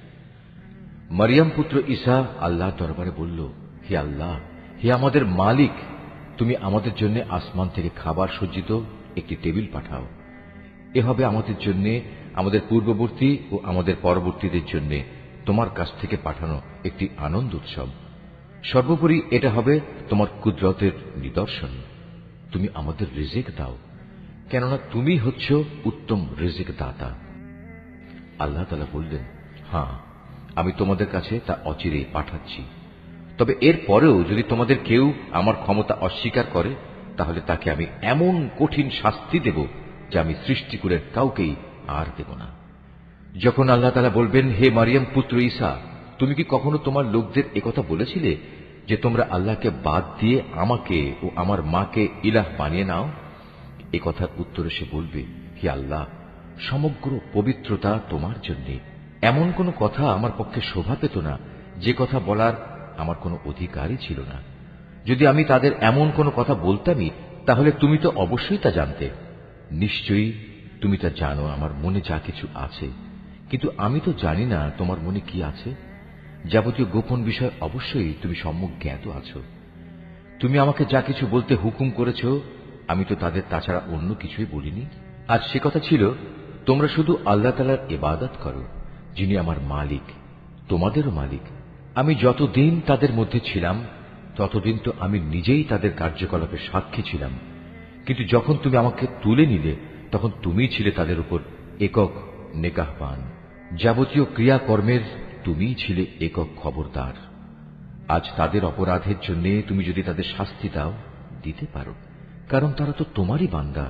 মারিয়াম পুত্র ঈসা আল্লাহর দরবারে বলল, হে আল্লাহ, হে আমাদের মালিক, তুমি আমাদের জন্য আসমান থেকে খাবার সজ্জিত একটি টেবিল পাঠাও। এ হবে আমাদের জন্য, আমাদের পূর্ববর্তী ও আমাদের পরবর্তীদের জন্য তোমার কাছ থেকে পাঠানো একটি আনন্দ উৎসব। সর্বোপরি এটা হবে তোমার কুদরতের নিদর্শন। তুমি আমাদের রিজিক দাও, কেননা তুমি হচ্ছ উত্তম রিজিক দাতা। আল্লাহ তাআলা বললেন, হ্যাঁ, আমি তোমাদের কাছে তা অচিরেই পাঠাচ্ছি। তবে এর পরেও যদি তোমাদের কেউ আমার ক্ষমতা অস্বীকার করে, তাহলে তাকে আমি এমন কঠিন শাস্তি দেব যা আমি সৃষ্টিকুলের কাউকেই আর দেব না। যখন আল্লাহ তাআলা বলবেন, হে মারিয়াম পুত্র ঈসা, তুমি কি কখনো তোমার লোকদের একথা বলেছিলে যে তোমরা আল্লাহকে বাদ দিয়ে আমাকে ও আমার মাকে ইলাহ বানিয়ে নাও? এ কথার উত্তরে সে বলবে, হে আল্লাহ, সমগ্র পবিত্রতা তোমার জন্য। এমন কোন কথা আমার পক্ষে শোভা পেত না যে কথা বলার আমার কোনো অধিকারই ছিল না। যদি আমি তাদের এমন কোনো কথা বলতামই, তাহলে তুমি তো অবশ্যই তা জানতে। নিশ্চয়ই তুমি তা জানো আমার মনে যা কিছু আছে, কিন্তু আমি তো জানি না তোমার মনে কি আছে। যাবতীয় গোপন বিষয় অবশ্যই তুমি সম্যক জ্ঞাত আছো। তুমি আমাকে যা কিছু বলতে হুকুম করেছ, আমি তো তাদের তাছাড়া অন্য কিছুই বলিনি। আর সে কথা ছিল, তোমরা শুধু আল্লাহ তাআলার ইবাদত করো, যিনি আমার মালিক, তোমাদেরও মালিক। আমি যতদিন তাদের মধ্যে ছিলাম, ততদিন তো আমি নিজেই তাদের কার্যকলাপের সাক্ষী ছিলাম। কিন্তু যখন তুমি আমাকে তুলে নিলে, তখন তুমিই ছিলে তাদের উপর একক নেকাহবান। যাবতীয় ক্রিয়াকর্মের তুমিই ছিলে একক খবরদার। আজ তাদের অপরাধের জন্য তুমি যদি তাদের শাস্তি দাও, দিতে পারো, কারণ তারা তো তোমারই বান্দা।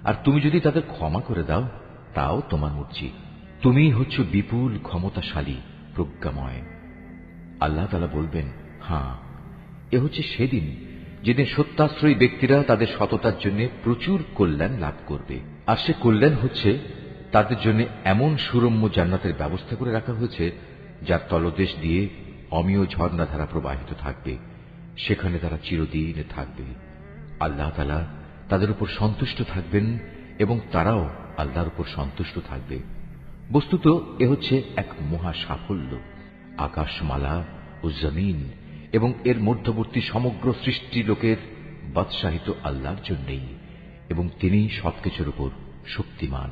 আর তুমি যদি তাদের ক্ষমা করে দাও, তাও তোমার মর্জি। তুমিই হচ্ছ বিপুল ক্ষমতাশালী, প্রজ্ঞাময়। আল্লাহ তাআলা বলবেন, হ্যাঁ, এ হচ্ছে সেদিন যেদিন সত্যাশ্রয়ী ব্যক্তিরা তাদের সততার জন্য প্রচুর কল্যাণ লাভ করবে। আর সে কল্যাণ হচ্ছে তাদের জন্য এমন সুরম্য জান্নাতের ব্যবস্থা করে রাখা হয়েছে, যার তলদেশ দিয়ে অমীয় ঝর্ণাধারা প্রবাহিত থাকবে। সেখানে তারা চিরদিন থাকবে। আল্লাহ তাআলা তাদের উপর সন্তুষ্ট থাকবেন এবং তারাও আল্লাহর উপর সন্তুষ্ট থাকবে। বস্তুত এ হচ্ছে এক মহা সাফল্য। আকাশমালা ও জমিন এবং এর মধ্যবর্তী সমগ্র সৃষ্টি লোকের বাদশাহিত আল্লাহর জন্যই, এবং তিনি সবকিছুর উপর শক্তিমান।